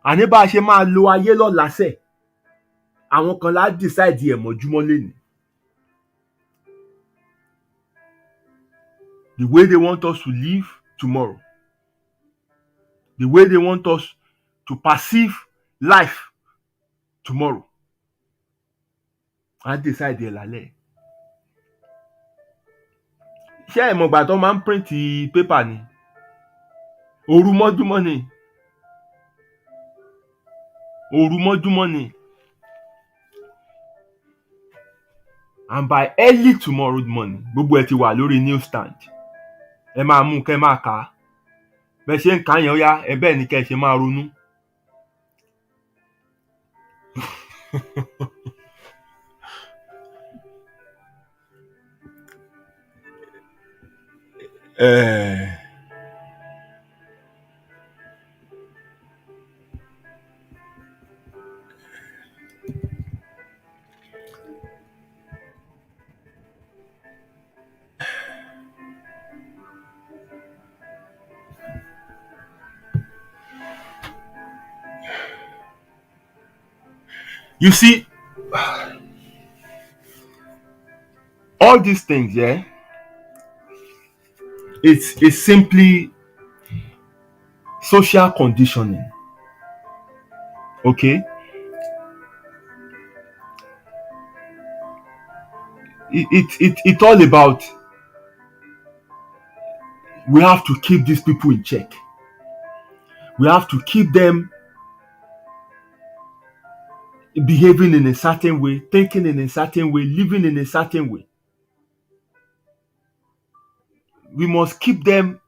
Speaker 2: Àní bá a ṣe máa lo ayé lọ́la sẹ̀, àwọn kan lá decide ẹ̀ mọ́júmọ́ lénìí. The way they want us to live tomorrow. The way they want us to perceive life tomorrow. I decide ẹ̀ lálẹ́. Ṣé ìmọ̀gbà tó máa ń print paper ni? Òru mọ́júmọ́ ni. And by early tomorrow morning, gbogbo ẹ ti wà lórí newsstand. Ẹ máa mú kẹ́ máa kà á. Bẹ́ẹ̀ ṣe ń kà yẹn ó yá, ẹ bẹ́ẹ̀ ni kẹ́ ṣe máa ronú. You see, All these things, yeah, it's simply social conditioning. Okay, it's all about, we have to keep these people in check. We have to keep them behaving in a certain way, thinking in a certain way, living in a certain way. We must keep them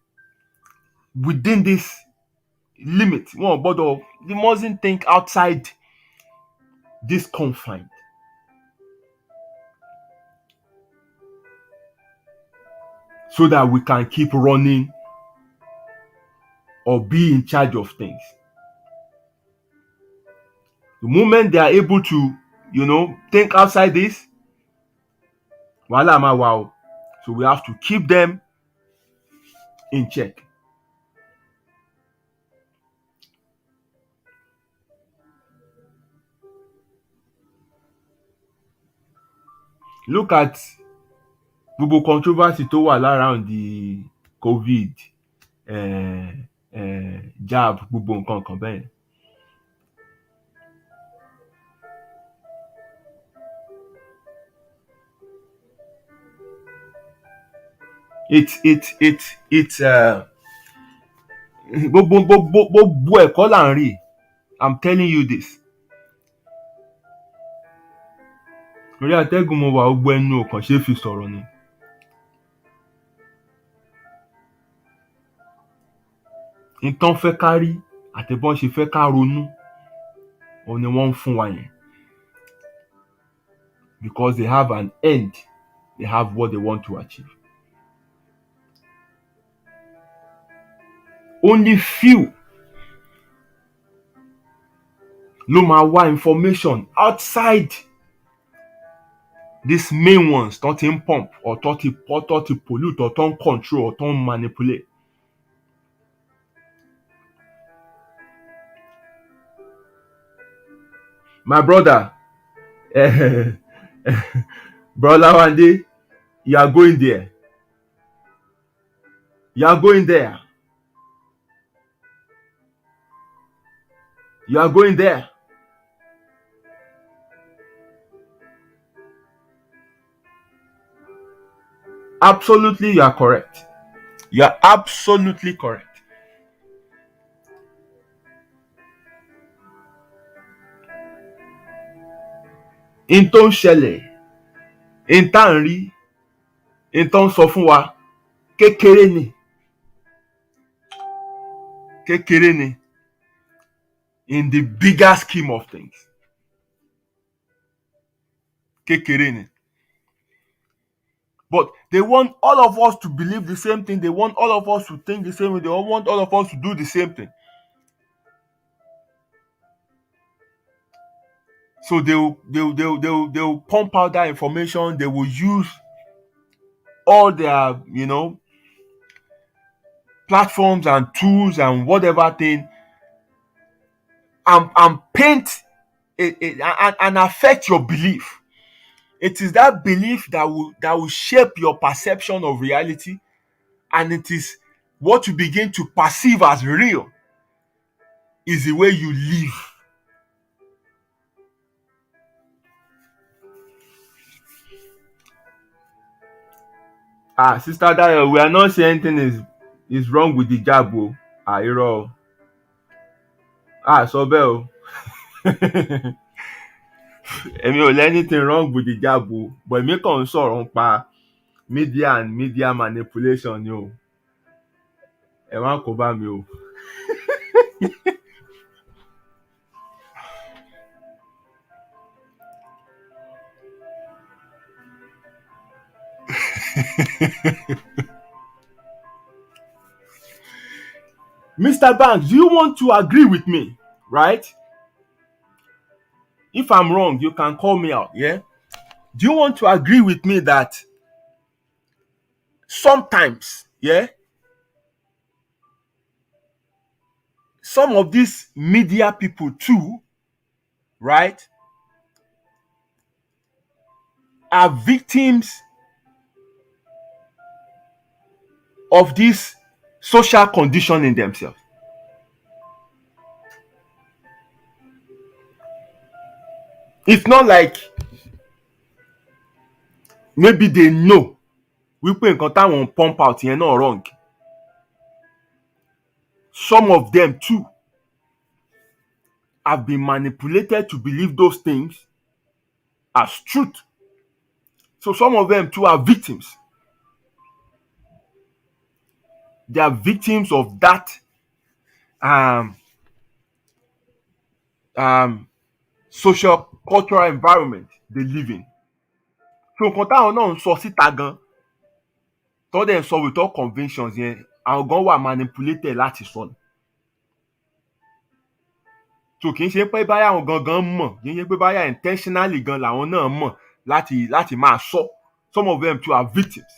Speaker 2: within this limit. But we mustn't think outside this confine, so that we can keep running or be in charge of things. The moment they are able to, think outside this, wow. So we have to keep them in check. Look at gbogbo controversy tó wà around the COVID jab, gbogbo nǹkan kan bẹ́ẹ̀. It's gbogbo ẹ̀kọ́ là ń rí. I'm telling you this. Orí àtẹ́gùn mo wà, gbogbo ẹnu ò kàn ṣeé fi sọ̀rọ̀ ni. Nǹkan fẹ́ ká rí àti bọ́n ṣe fẹ́ ká ronú, òun ni wọ́n ń fún wa yẹn. Because they have an end. They have what they want to achieve. Only few ló máa wá information outside these main ones tó ti ń pump or tó ti pollute or tó ń control or tó ń manipulate. My brother, brother Wande, you are going there. You are going there. You are going there. Absolutely, you are correct. You are absolutely correct. In tó ń ṣẹlẹ̀, in tá ń rí, in tó ń sọ fún wa, kékeré ni. Kékeré ni. In the bigger scheme of things. Kékeré ni. But they want all of us to believe the same thing. They want all of us to think the same way. They want all of us to do the same thing. So they'll pump out that information. They will use all their, platforms and tools and whatever thing, and paint and affect your belief. It is that belief that will shape your perception of reality, and it is what you begin to perceive as real is the way you live. Sister Dayo, we are not saying anything is wrong with the jab. Irọ́. Sọ bẹ́ẹ̀ o. Èmi ò anything wrong with the jab, but èmi kàn ń sọ̀rọ̀ nípa media and media manipulation ni o. Ẹ má kó bá mi o. Mr. Banks, do you want to agree with me? Right? If I'm wrong, you can call me out, yeah? Do you want to agree with me that sometimes, yeah, some of these media people too, right, are victims of this social condition in themselves. It's not like maybe they know wípé nǹkan táwọn pump out yẹn náà wrong. Some of them too have been manipulated to believe those things as truth. So some of them too are victims. They are victims of that social cultural environment they live in. So nǹkan táwọn náà ń sọ síta gan tó dẹ̀ ń sọ with all convictions yẹn àwọn gan wà manipulated láti sọ ni. So kì í ṣe pé báyà àwọn gangan mọ̀ kì í ṣe pé báyà intentionally gan làwọn náà mọ̀ láti máa sọ. Some of them too are victims.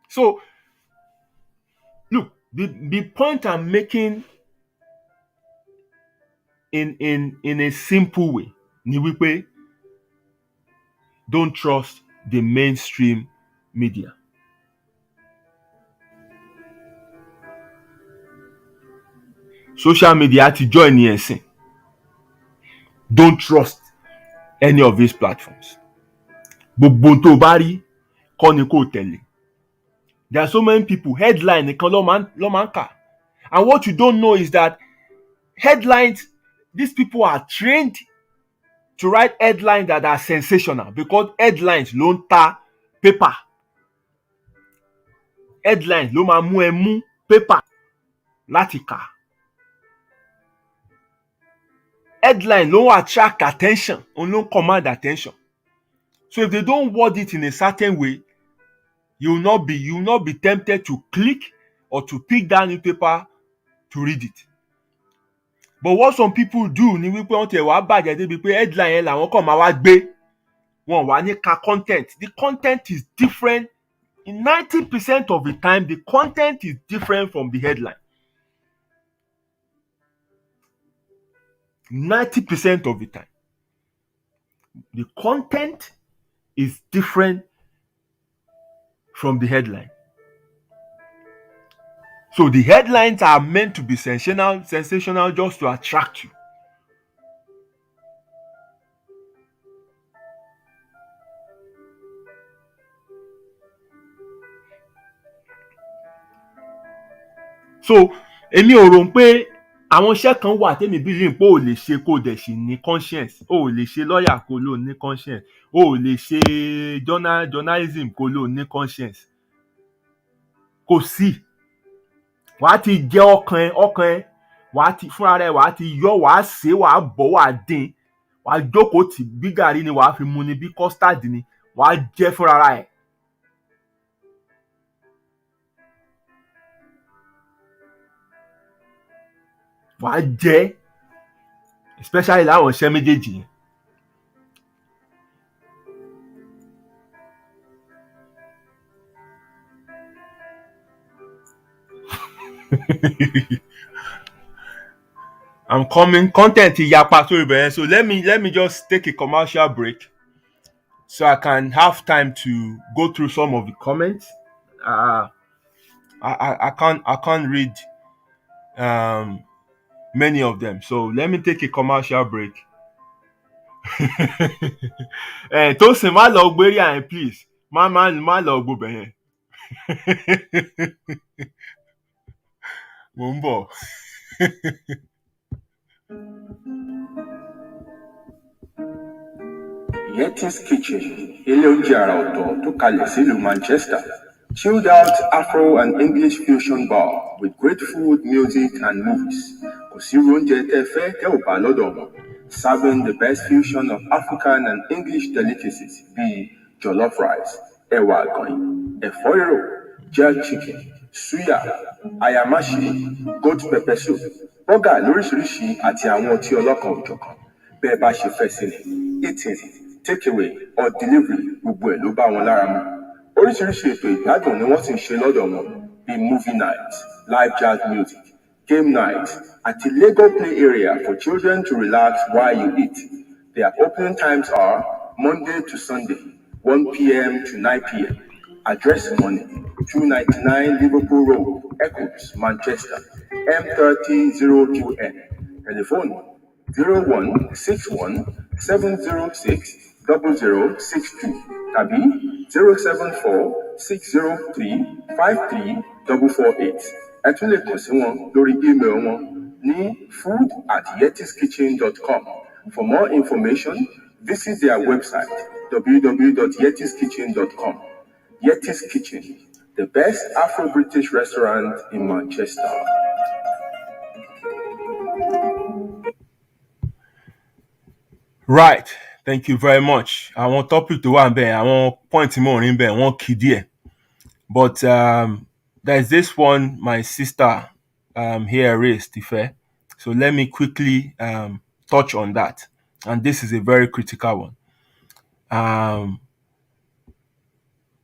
Speaker 2: So look, the point I'm making in a simple way ni wípé don't trust the mainstream media. Social media ti join ní ẹ̀sìn. Don't trust any of these platforms. Gbogbo tó bá rí kọ́ ni kò tẹ̀lé. There are so many people headline nìkan ló máa ń kà. And what you don't know is that headlines, these people are trained to write headlines that are sensational because headlines ló ń ta paper. Headlines ló máa mú ẹ mú paper láti kà. Headline ló attract attention, òun ló command attention. So if they don't word it in a certain way, you will not be tempted to click or to pick that newspaper to read it. But what some people do ni wípé wọ́n ti wá bàjẹ́ débi pé headline yẹn làwọn kàn máa wá gbé. Wọ́n wá ní ka content. The content is different. In 90% of the time, the content is different from the headline. 90% of the time. The content is different from the headline. So the headlines are meant to be sensational just to attract you. So èmi ò rò pé àwọn iṣẹ́ kan wà tèmi believe pé o lè ṣe kó dẹ̀ sì ní conscience. O ò lè ṣe lawyer kó ló ní conscience. O ò lè ṣe journalism kó ló ní conscience. Kò sí. Wàá ti jẹ ọkàn ẹ wàá ti fúnra rẹ wàá ti yọ wàá sè wàá bọ̀ wàá dín wàá jókòó tì bí gàrí ni wàá fi mu ni bí custard ni wàá jẹ fúnra ẹ. Wàá jẹ especially láwọn iṣẹ́ méjèèjì yẹn. I'm coming. Content yapa sórí ibẹ̀ yẹn. So let me just take a commercial break so I can have time to go through some of the comments. I can't read many of them. So let me take a commercial break. Tosin má lọ gbérí àyẹn please. Má lọ gbó bẹ̀ yẹn. Mo ń bọ̀.
Speaker 3: Yeti's Kitchen, ilé oúnjẹ àrà ọ̀tọ̀ tó kalẹ̀ sílùú Manchester. Chilled out Afro and English fusion bar with great food, music and movies. Kò sí oúnjẹ tẹ́ fẹ́ tẹ́ ò bá lọ́dọ̀ wọn. Serving the best fusion of African and English delicacies bíi jollof rice, ẹ̀wà àgànyìn, ẹ̀fọ́ rírò, jerk chicken, suya, ayamashi, goat pepper soup, bọ́gà lóríṣiríṣi àti àwọn ọtí ọlọ́kan òjọ̀kan. Bẹ́ẹ̀ bá ṣe fẹ́ sí ni, eating, takeaway or delivery gbogbo ẹ̀ ló bá wọn lára mu. Oríṣiríṣi ètò ìgbádùn ni wọ́n sì ń ṣe lọ́dọ̀ wọn bíi movie night, live jazz music, game night àti Lego play area for children to relax while you eat. Their opening times are Monday to Sunday, 1 p.m. to 9 p.m. Address money, 299 Liverpool Road, Eccles, Manchester, M300QN. Telephone 0161 706 0062 tàbí 074 603 53448. Ẹ tún lè kàn sí wọn lórí email wọn ní food@yetiskitchen.com. For more information, visit their website www.yetiskitchen.com. Yeti's Kitchen, the best Afro-British restaurant in Manchester.
Speaker 2: Right. Thank you very much. Àwọn topic tó wà níbẹ̀, àwọn point tí mò ń rí níbẹ̀, wọ́n kì í díẹ̀. But there's this one my sister here raised, Ife. So let me quickly touch on that. And this is a very critical one.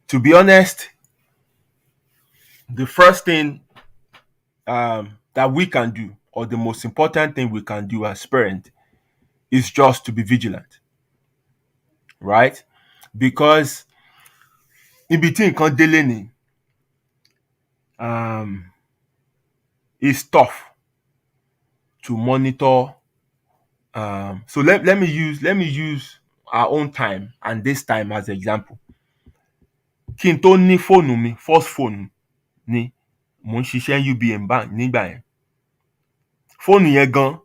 Speaker 2: To be honest, the first thing that we can do, or the most important thing we can do as parents, is just to be vigilant, right? Because ibi tí nǹkan délé ni, it's tough to monitor. So let me use our own time and this time as an example. Kí n tó ní fóònù mi, first phone ni mo ń ṣiṣẹ́ UBA bank nígbà yẹn. Fóònù yẹn gan,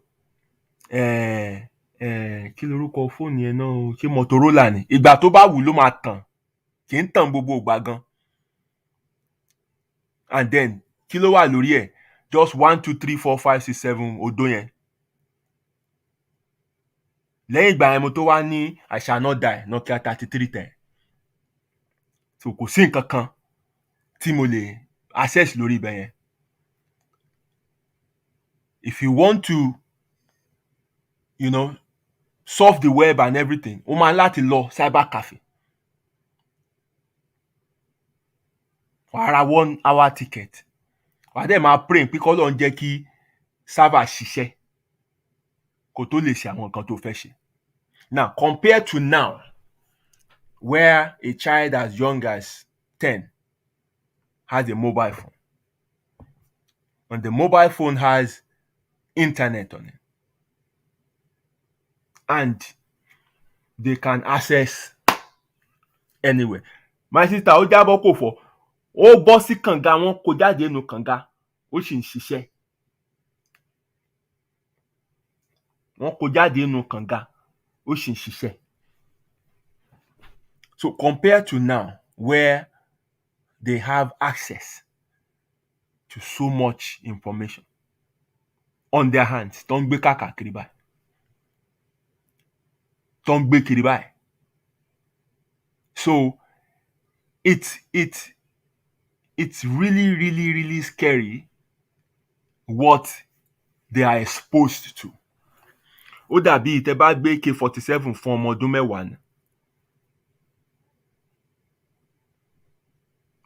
Speaker 2: kí lorúkọ fóònù yẹn náà? Ṣé Motorola ni? Ìgbà tó bá wù ló máa tàn, kì í tàn gbogbo ìgbà gan. And then kí ló wà lórí ẹ̀? Just 1 2 3 4 5 6 7 odó yẹn. Lẹ́yìn ìgbà yẹn mo tó wá ní I shall not die Nokia 3310. So kò sí nǹkan kan tí mo lè access lórí ibẹ̀ yẹn. If you want to, surf the web and everything, o máa láti lọ cyber cafe. Wàá ra 1 hour ticket. Wàá dẹ̀ máa pray pé k'Ọlọ́run jẹ́ kí server ṣiṣẹ́ kó tó lè ṣe àwọn nǹkan tó fẹ́ ṣe. Now, compared to now, where a child as young as 10 has a mobile phone, and the mobile phone has internet on it, and they can access anywhere. My sister, ó jábọ́ kò fọ́, ó bọ́ sí kànga, wọ́n kó jáde nínú kànga, ó sì ń ṣiṣẹ́. Wọ́n kó jáde nínú kànga, ó sì ń ṣiṣẹ́. So compared to now, where they have access to so much information on their hands, tó ń gbé káàkiri báyìí, tó ń gbé kiri báyìí. So it's really, really, really scary what they are exposed to. Ó dàbí tẹ́ bá gbé AK-47 fún ọmọ ọdún mẹ́wàá ni.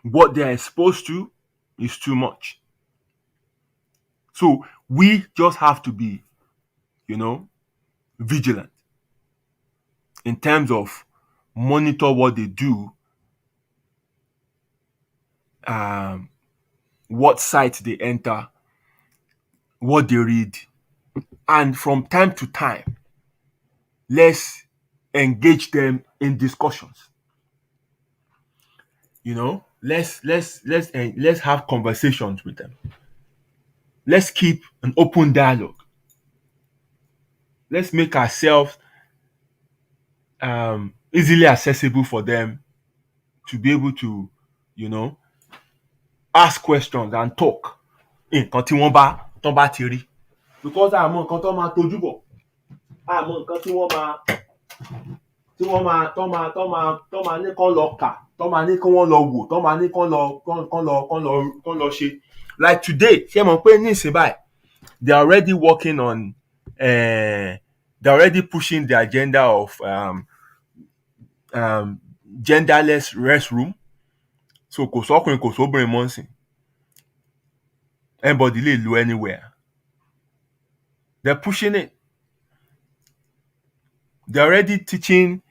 Speaker 2: What they are exposed to is too much. So we just have to be, vigilant in terms of monitor what they do, what sites they enter, what they read, and from time to time, let's engage them in discussions. Let's have conversations with them. Let's keep an open dialogue. Let's make ourselves easily accessible for them to be able to, ask questions and talk. Nǹkan tí wọ́n bá ti rí. Because àmọ́ nǹkan tó máa tojú bọ̀. Àmọ́ nǹkan tí wọ́n máa ní kán lọ kà, tó máa ní kí wọ́n lọ wò, tó máa ní kán lọ ṣe. Like today, ṣé mọ̀ pé ní ìsìn báyìí, they are already working on, they're already pushing the agenda of genderless restroom. So kò sọ́kùnrin kò sóbìnrin mọ́ nsìn. Anybody lè lo anywhere. They're pushing it. They're already teaching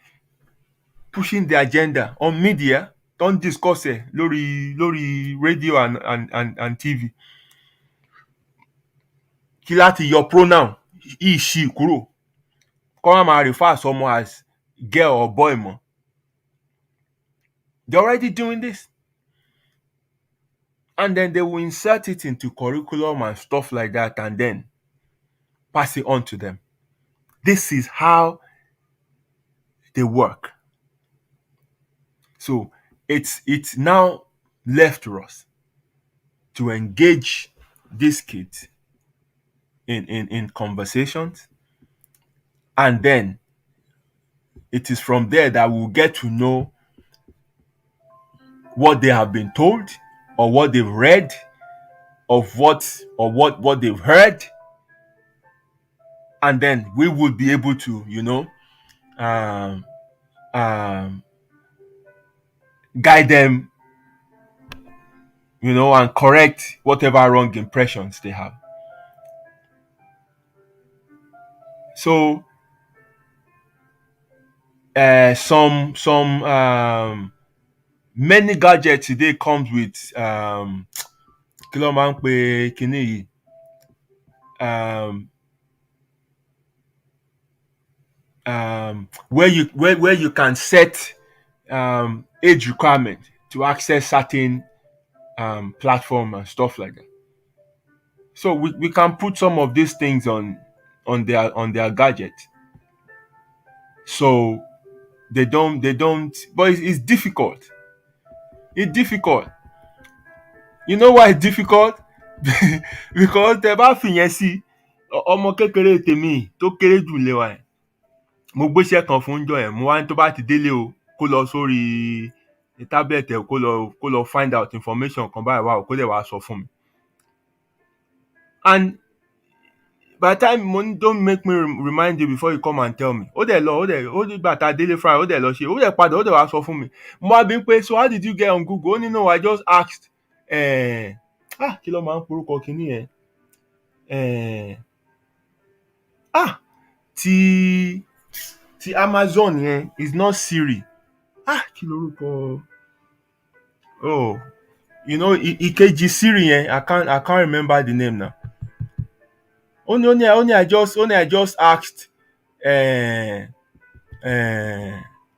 Speaker 2: pushing the agenda on media, don't discuss it lórí radio and TV. Kí láti yọ pronoun he she kúrò. Kọ́ máa refer someone as girl or boy mọ́. They're already doing this. And then they will insert it into curriculum and stuff like that and then pass it on to them. This is how they work. So it's now left to us to engage these kids in conversations, and then it is from there that we'll get to know what they have been told or what they've read of what they've heard, and then we would be able to um, um, guide them, and correct whatever wrong impressions they have. So some many gadgets today comes with kí ló máa ń pe kíní yìí, where you can set age requirement to access certain platform and stuff like that. So we can put some of these things on their gadget. So they don't but it's difficult. It's difficult. You know why it's difficult? Because tẹ́ bá fìyẹn sí ọmọ kékeré tèmi tó kéré jù lé wa yẹn, mo gbéṣẹ́ kan fún jọ yẹn, mo wá ní tó bá ti délé o kó lọ sórí tablet ẹ̀ kó lọ find out information kan báyìí wá o kó dẹ̀ wá sọ fún mi. And by the time don't make me remind you before you come and tell me. Ó dìgbà tá a délé fúnra ó dẹ̀ lọ ṣe, ó dẹ̀ padà ó dẹ̀ wá sọ fún mi. Mo wá bí pé, so how did you get on Google? Ó ní no, I just asked kí ló máa ń porúkọ kíní yẹn? Ti Amazon yẹn is not Siri. Kí lorúkọ? Oh, ìkejì Siri yẹn, I can't remember the name now. Only I just asked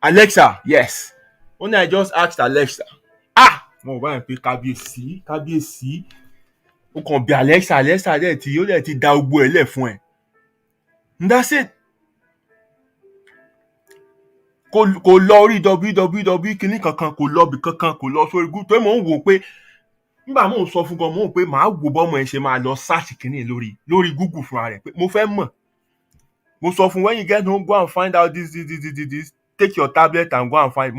Speaker 2: Alexa, yes. Only I just asked Alexa. Mo bá yẹn pé kábíyèsí. Ó kàn bí Alexa dẹ̀ ti dá gbogbo ẹ̀ lẹ̀ fún ẹ. And that's it. Kò lọ orí www kíní kankan, kò lọ bì kankan, kò lọ sórí Google. Tó mò ń wò pé nígbà mò ń sọ fún gan, mò ń pé màá wò bọ́mọ ẹ̀ ṣe máa lọ search kíní lórí Google fúnra rẹ̀ pé mo fẹ́ mọ̀. Mo sọ fún when you get home, go and find out this. Take your tablet and go and find.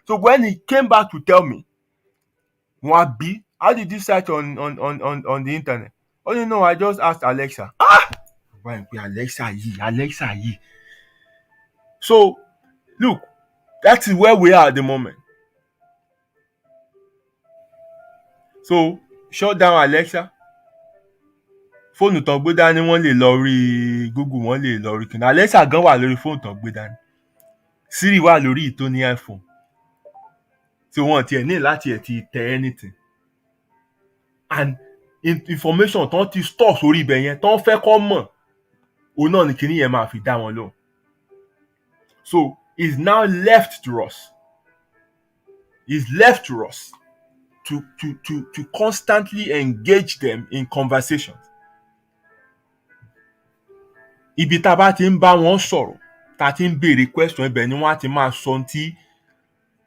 Speaker 2: So when he came back to tell me, how did you search on the internet? Oh, no, I just asked Alexa. Alexa yìí. So look, that is where we are at the moment. So shut down Alexa. Fóònù tán gbé dání wọ́n lè lọ rí Google, wọ́n lè lọ rí kíni. Alexa gan wà lórí fóònù tán gbé dání. Siri wà lórí ìtó ní iPhone. So wọ́n tiẹ̀ ní láti ẹ̀ ti tẹ anything. And information tán ti store sórí ibẹ̀ yẹn tán fẹ́ kọ́ mọ̀, òun náà ni kíní yẹn máa fi dá wọn lóhùn. So it's now left to us. It's left to us to constantly engage them in conversations. Ibi tá bá ti ń bá wọn sọ̀rọ̀, tá ti ń béèrè question, ibẹ̀ ni wọ́n á ti máa sọ tí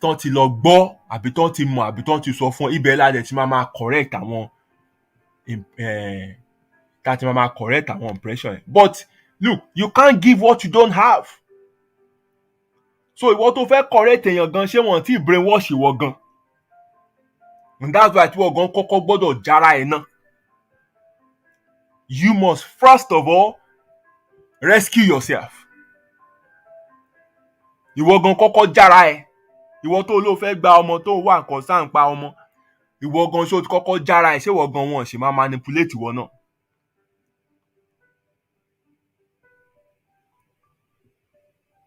Speaker 2: tán ti lọ gbọ́ àbí tán ti mọ̀ àbí tán ti sọ fún ibẹ̀ ládẹ̀ tí máa correct àwọn correct àwọn impression. But look, you can't give what you don't have. So ìwọ tó fẹ́ correct èèyàn gan, ṣé wọ́n ti brainwash ìwọ gan? And that's why tí wọ́n gan kọ́kọ́ gbọ́dọ̀ jára ẹ̀ náà. You must first of all rescue yourself. Ìwọ gan kọ́kọ́ jára ẹ̀. Ìwọ tó ló fẹ́ gba ọmọ tó wà concern pa ọmọ. Ìwọ gan ṣó ti kọ́kọ́ jára ẹ̀, ṣé ìwọ gan wọn ṣe máa manipulate ìwọ náà?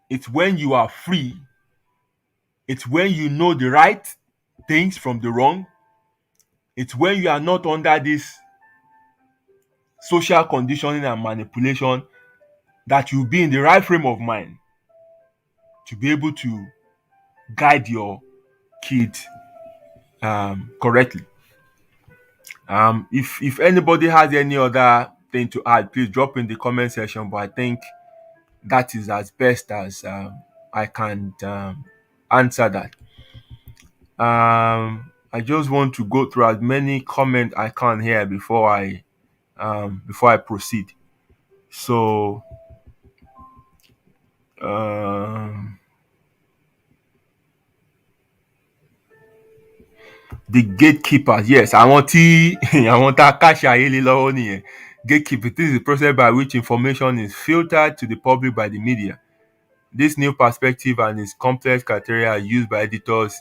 Speaker 2: It's when you are free It's when you know the right things from the wrong. It's when you are not under this social conditioning and manipulation that you'll be in the right frame of mind to be able to guide your kid correctly. If anybody has any other thing to add, please drop in the comment section. But I think that is as best as I can answer that. I just want to go through as many comments I can here before I proceed. So the gatekeepers, yes, àwọn tí àwọn tá a káṣí ayé lé lọ́wọ́ nìyẹn. Gatekeeper, this is the process by which information is filtered to the public by the media. This new perspective and its complex criteria are used by editors,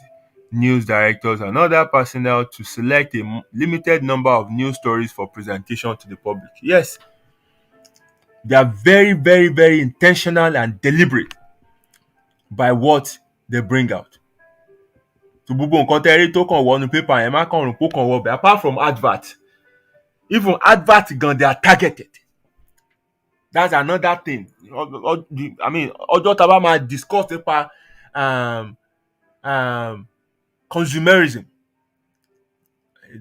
Speaker 2: news directors, and other personnel to select a limited number of news stories for presentation to the public. Yes, they are very, very, very intentional and deliberate by what they bring out. So gbogbo nǹkan tẹ́ rí tó kàn wọnú paper yẹn má kàn rò pó kàn wọbẹ̀. Apart from advert, even advert gan, they are targeted. That's another thing. I mean, ọjọ́ tá a bá máa discuss nípa consumerism,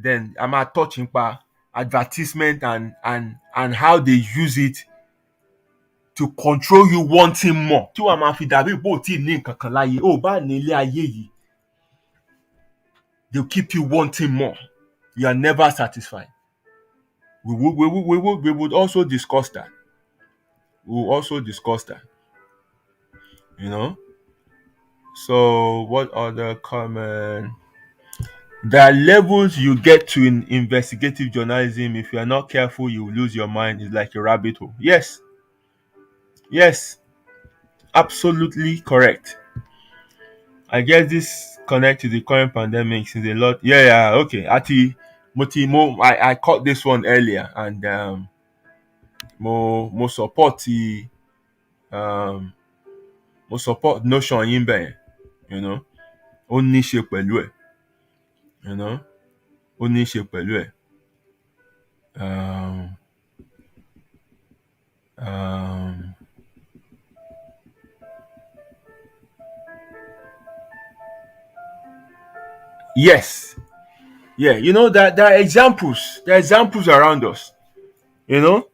Speaker 2: then I'm at touching pa advertisement and how they use it to control you wanting more. Tí wàá máa fi dàbí bó tí ní nǹkan kan láyé, ó bá ní ilé ayé yìí, they'll keep you wanting more. You are never satisfied. We would also discuss that. We'll also discuss that. You know? So what other comment? There are levels you get to in investigative journalism. If you are not careful, you will lose your mind. It's like a rabbit hole. Yes. Yes. Absolutely correct. I guess this connects to the current pandemic since a lot. Yeah, okay. I caught this one earlier and mo support mo support notion yín bẹ́ẹ̀, you know. Ó ní ṣe pẹ̀lú ẹ̀. You know. Ó ní ṣe pẹ̀lú ẹ̀. Yes. Yeah, you know that there are examples. There are examples around us. You know?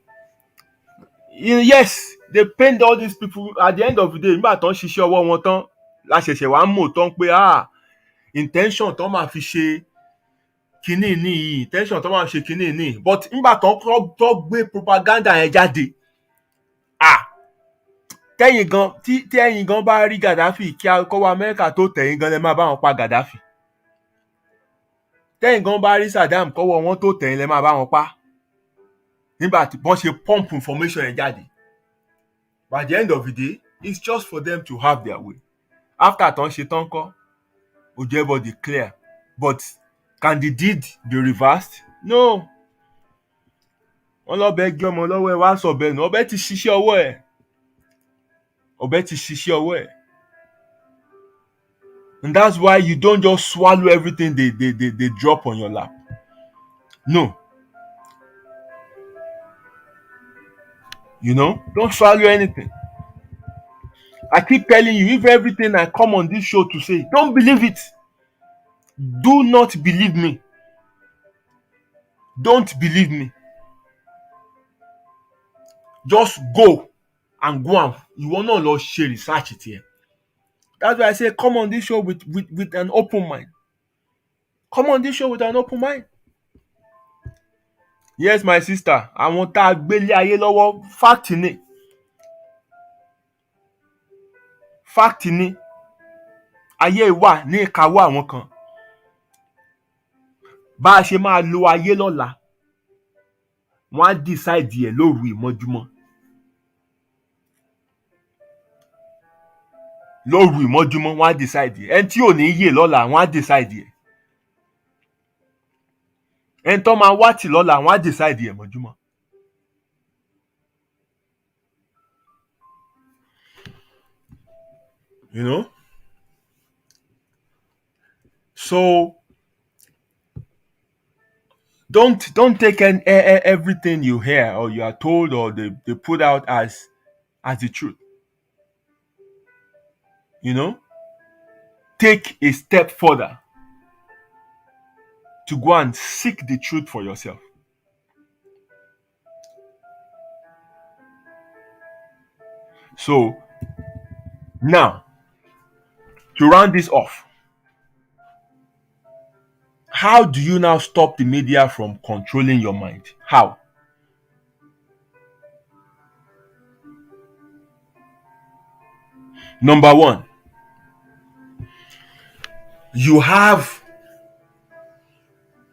Speaker 2: Yes, they paint all these people at the end of the day. Nígbà tán ṣiṣẹ́ ọwọ́ wọn tán, la ṣẹ̀ṣẹ̀ wá mọ̀ tán pé intention tán máa fi ṣe kinní nìyí, intention tán máa fi ṣe kinní nìyí. But nígbà tán gbé propaganda yẹn jáde, tẹ́yìn gan bá rí Gaddafi kí akọ́wọ́ Amẹ́ríkà tó tẹ̀yìn gan lẹ máa bá wọn pa Gaddafi. Tẹ́yìn gan bá rí Saddam kọ́wọ́ wọn tó tẹ̀yìn lẹ máa bá wọn pa. Nígbà tí wọ́n ṣe pump information yẹn jáde. By the end of the day, it's just for them to have their way. After tán ṣe tán kọ́, ojú everybody clear. But can the deed be reversed? No. Wọ́n lọ́bẹ̀ gé ọmọ lọ́wọ́ ẹ̀ wá sọ̀bẹ̀ nù. Ọbẹ̀ ti ṣiṣẹ́ ọwọ́ ẹ̀. Ọbẹ̀ ti ṣiṣẹ́ ọwọ́ ẹ̀. And that's why you don't just swallow everything they drop on your lap. No. You know, don't swallow anything. I keep telling you, if everything I come on this show to say, don't believe it. Do not believe me. Don't believe me. Just go and you will not share research it here. That's why I say come on this show with an open mind. Come on this show with an open mind. Yes, my sister. Àwọn tá a gbélé ayé lọ́wọ́ fact ni. Fact ni. Ayé wà ní ìkáwọ́ àwọn kan. Bá a ṣe máa lo ayé lọ́la, wọ́n á decide ẹ̀ lóru ìmọ́júmọ́. Lóru ìmọ́júmọ́ wọ́n á decide ẹ̀. Ẹni tí ò ní yè lọ́la wọ́n á decide ẹ̀. Ẹni tó máa wá tì lọ́la wọ́n á decide ẹ̀ mọ́júmọ́. You know? So don't take everything you hear or you are told or they put out as the truth. You know, take a step further to go and seek the truth for yourself. So now, to round this off, how do you now stop the media from controlling your mind? How? Number one, you have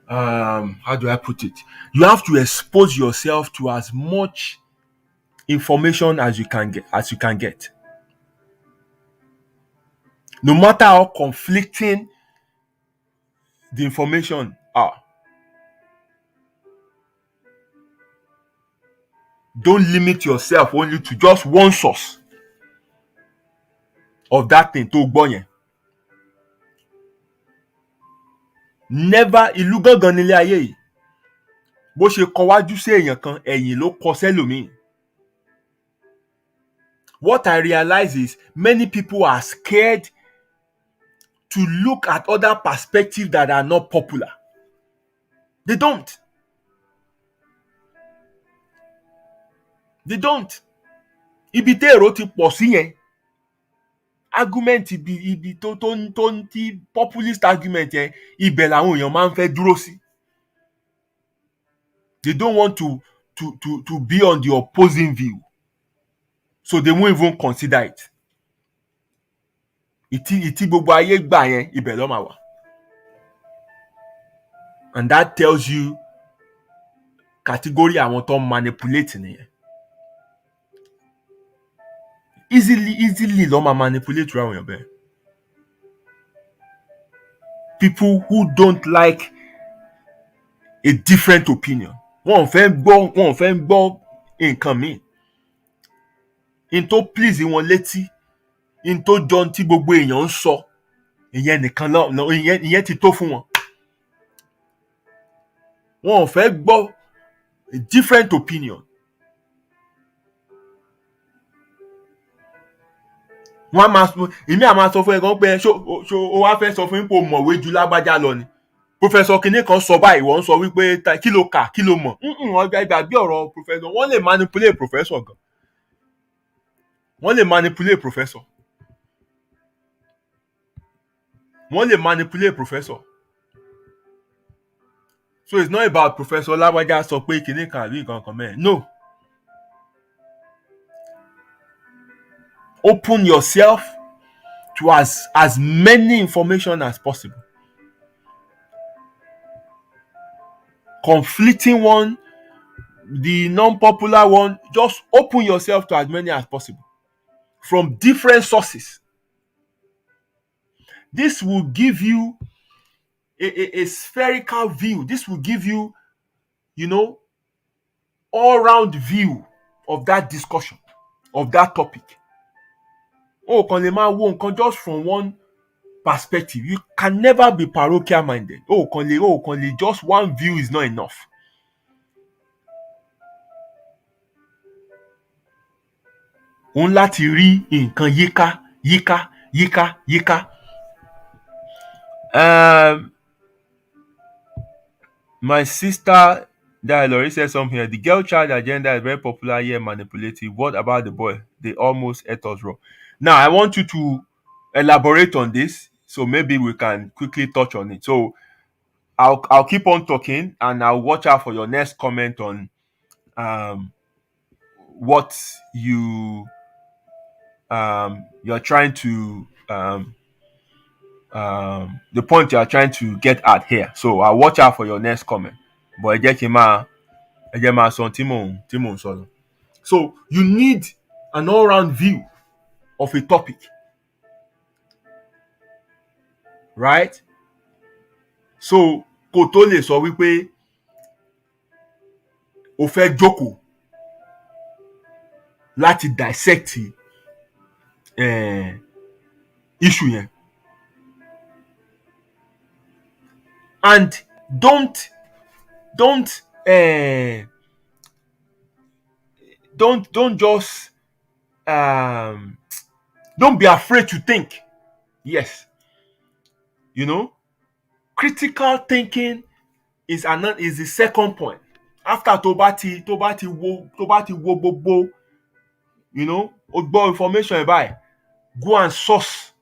Speaker 2: how do I put it? You have to expose yourself to as much information as you can get. No matter how conflicting the information are, don't limit yourself only to just one source of that thing tó gbọ́ yẹn. Never ìlú gángan nílé ayé yìí. Bó ṣe kọ wájú sí èèyàn kan, ẹ̀yìn ló kọ sẹ́lòmíì. What I realize is many people are scared to look at other perspectives that are not popular. They don't. They don't. Ibi tí èrò ti pọ̀ sí yẹn, argument ibi tó ń tí populist argument yẹn, ibẹ̀ làwọn èèyàn máa ń fẹ́ dúró sí. They don't want to be on the opposing view. So they won't even consider it. Ìtí gbogbo ayé gbà yẹn, ibẹ̀ ló máa wà. And that tells you category àwọn tó manipulate nìyẹn. Easily ló máa manipulate ra àwọn èèyàn bẹ́ẹ̀. People who don't like a different opinion. Wọ́n ò fẹ́ gbọ́ nǹkan míì. In tó please wọn létí, in tó jọ tí gbogbo èèyàn ń sọ, ìyẹn nìkan ìyẹn ti tó fún wọn. Wọ́n ò fẹ́ gbọ́ a different opinion. Èmi àmà sọ fún ẹ gan pé ṣó o wá fẹ́ sọ fún mi pé o mọ̀wé ju lágbájá lọ ni. Professor kinní kan sọ báyìí, wọ́n sọ wípé kí ló kà, kí ló mọ̀. Ọjà ìgbàgbé ọ̀rọ̀ professor. Wọ́n lè manipulate professor gan. Wọ́n lè manipulate professor. Wọ́n lè manipulate professor. So it's not about Professor Lágbájá sọ pé kinní kan àbí nǹkan kan mẹ́rin. No. Open yourself to as many information as possible. Conflicting one, the non-popular one, just open yourself to as many as possible from different sources. This will give you a spherical view. This will give you, all-round view of that discussion, of that topic. Kàn lè máa wo nǹkan just from one perspective. You can never be parochial minded. Kàn lè just one view is not enough. Òun láti rí nǹkan yíká. My sister Dialori said something here. The girl child agenda is very popular here, manipulative. What about the boy? They almost ate us raw. Now, I want you to elaborate on this, so maybe we can quickly touch on it. So, I'll keep on talking, and I'll watch out for your next comment on what you're trying to the point you are trying to get at here. So I'll watch out for your next comment. But ẹ jẹ́ máa sọ tí mò ń sọ. So you need an all-round view of a topic, right? So kò tó lè sọ wípé o fẹ́ jókòó láti dissect issue yẹn. And don't uh, don't just um don't be afraid to think. Yes, you know, critical thinking is the second point. After tó bá ti wo gbogbo, o gbọ́ information ẹ̀ báyìí, go and source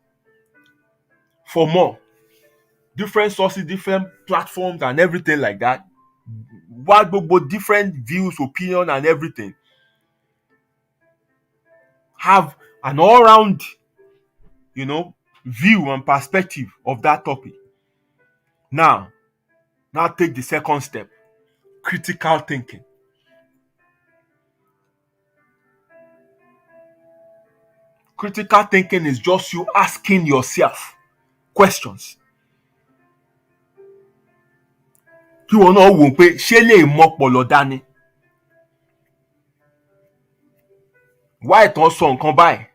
Speaker 2: for more. Different sources, different platforms and everything like that. Wá gbogbo different views, opinion and everything. Have an all-round, view and perspective of that topic. Now take the second step. Critical thinking. Critical thinking is just you asking yourself questions. Kí wọn náà wò pé ṣé lè mọ́pọlọ dání? Why tán sọ nǹkan báyìí?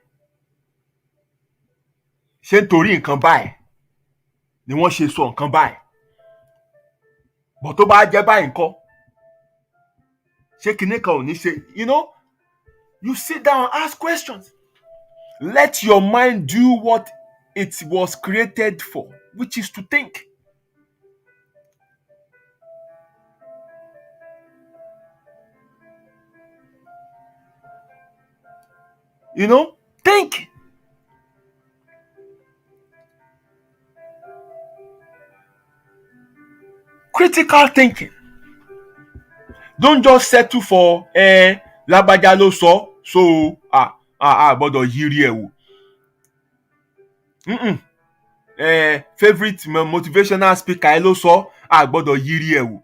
Speaker 2: Ṣé nítorí nǹkan báyìí ni wọ́n ṣe sọ nǹkan báyìí? Bọ̀ tó bá jẹ́ báyìí ńkọ́? Ṣé kinní kan ò ní ṣe? You sit down and ask questions. Let your mind do what it was created for, which is to think. Think. Critical thinking. Don't just settle for lágbájá ló sọ, so gbọ́dọ̀ yiri ẹ̀ wò. Favorite motivational speaker ẹ ló sọ, gbọ́dọ̀ yiri ẹ̀ wò.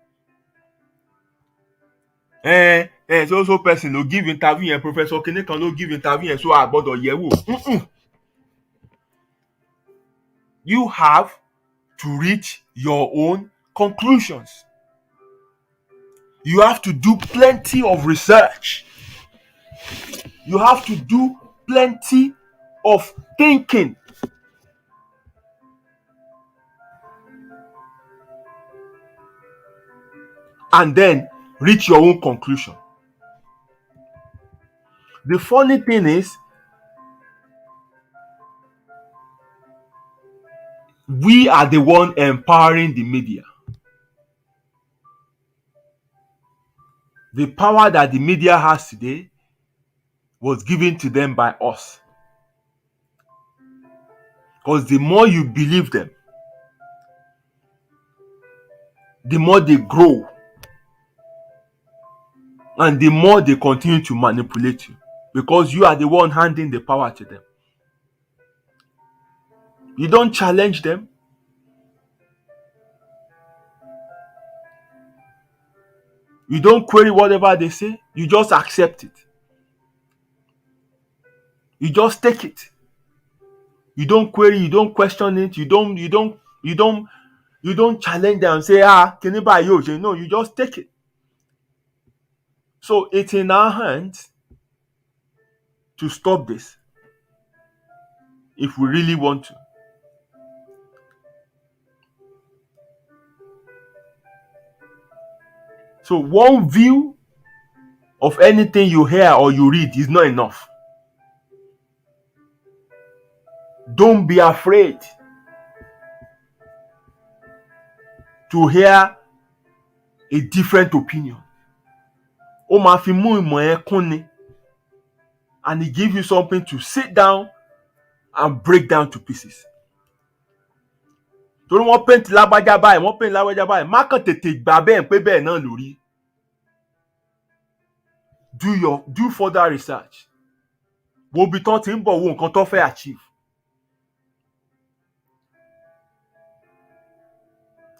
Speaker 2: So person ló give interview yẹn, professor kinikan ló give interview yẹn, so gbọ́dọ̀ yẹ̀ wò. You have to reach your own conclusions. You have to do plenty of research. You have to do plenty of thinking. And then reach your own conclusion. The funny thing is, we are the one empowering the media. The power that the media has today was given to them by us. Because the more you believe them, the more they grow. And the more they continue to manipulate you. Because you are the one handing the power to them. You don't challenge them. You don't query whatever they say. You just accept it. You just take it. You don't query. You don't question it. You don't challenge them and say, can you buy yours? No, you just take it. So it's in our hands to stop this, if we really want to. So one view of anything you hear or you read is not enough. Don't be afraid to hear a different opinion. Ó máa fi mú ìmọ̀ ẹ kún ni, and it gives you something to sit down and break down to pieces. Torí wọ́n paint lágbájá báyìí, má kàn tètè gbà bẹ́ẹ̀ pé bẹ́ẹ̀ náà lórí. Do further research. Wo bí tán ti ń bọ̀, wo nǹkan tó fẹ́ achieve.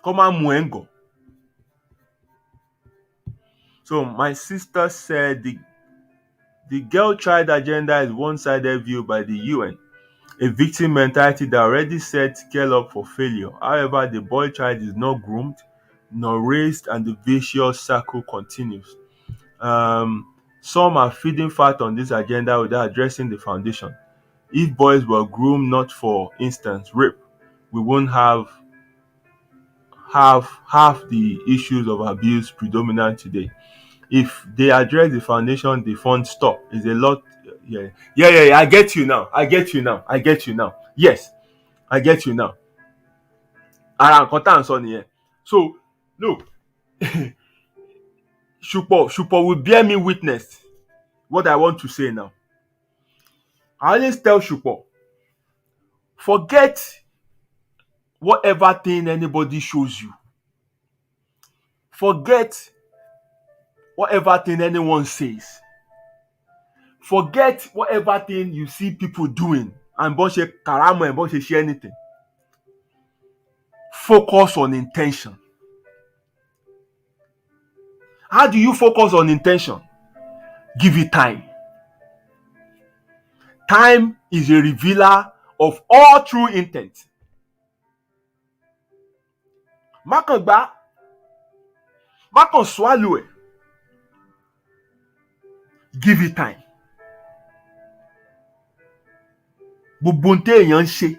Speaker 2: Kọ́ máa mú ẹ̀ ń gọ̀. So my sister said the girl child agenda is one-sided view by the UN, a victim mentality that already sets girl up for failure. However, the boy child is not groomed nor raised, and the vicious circle continues. Some are feeding fat on this agenda without addressing the foundation. If boys were groomed not for instance rape, we won't have have the issues of abuse predominant today. If they address the foundation, the fund stop. Is a lot. Yeah. I get you now. Yes, I get you now. Ara nǹkan tá à ń sọ nìyẹn. So look, Shupo will bear me witness what I want to say now. I always tell Shupo, forget whatever thing anybody shows you. Forget whatever thing anyone says. Forget whatever thing you see people doing and bó ṣe karamo and bó ṣe share anything. Focus on intention. How do you focus on intention? Give it time. Time is a revealer of all true intent. Má kàn gbà, má kàn swallow it. Give it time. Gbogbo ohun téèyàn ń ṣe,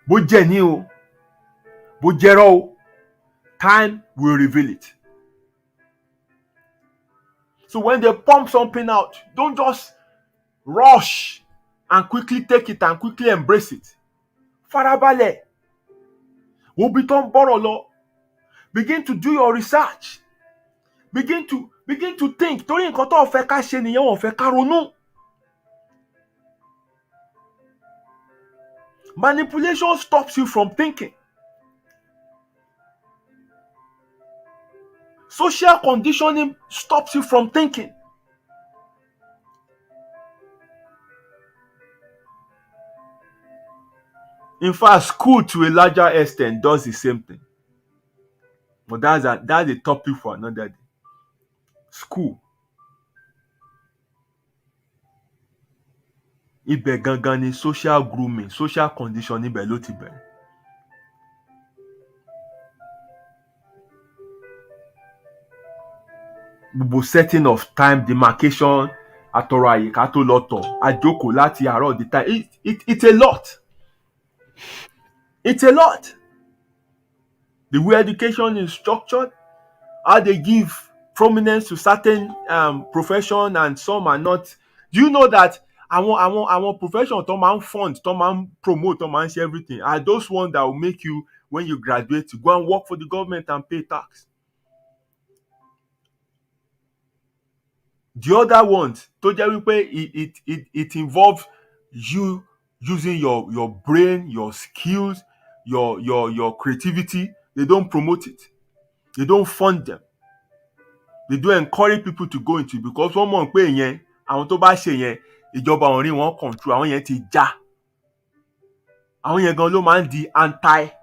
Speaker 2: bó jẹ́ ní o, bó jẹ́rọ́ o, time will reveal it. So when they pump something out, don't just rush and quickly take it and quickly embrace it. Farabalẹ̀. Wo bí tó ń bọ̀rọ̀ lọ. Begin to do your research. Begin to think. Torí nǹkan tó fẹ́ ká ṣe nìyẹn, wọ́n fẹ́ ká ronú. Manipulation stops you from thinking. Social conditioning stops you from thinking. In fact, school to a larger extent does the same thing. But that's a topic for another day. School. Ibẹ̀ gangan ni social grooming, social conditioning ibẹ̀ ló ti bẹ̀rẹ̀. Gbogbo setting of time, demarcation, àtọ̀rọ̀ àyíká tó lọ́tọ̀, àjókòó láti àárọ̀ the time. It's a lot. It's a lot. The way education is structured, how they give prominence to certain profession and some are not. Do you know that àwọn profession tó máa ń fund, tó máa ń promote, tó máa ń ṣe everything are those ones that will make you, when you graduate, to go and work for the government and pay tax. The other ones, tó jẹ́ wípé it involves you using your brain, your skills, your creativity. They don't promote it. They don't fund them. They don't encourage people to go into it because wọ́n mọ̀ pé yẹn, àwọn tó bá ṣe yẹn, ìjọba ò rí wọn control, àwọn yẹn ti já. Àwọn yẹn gan ló máa ń di anti-government.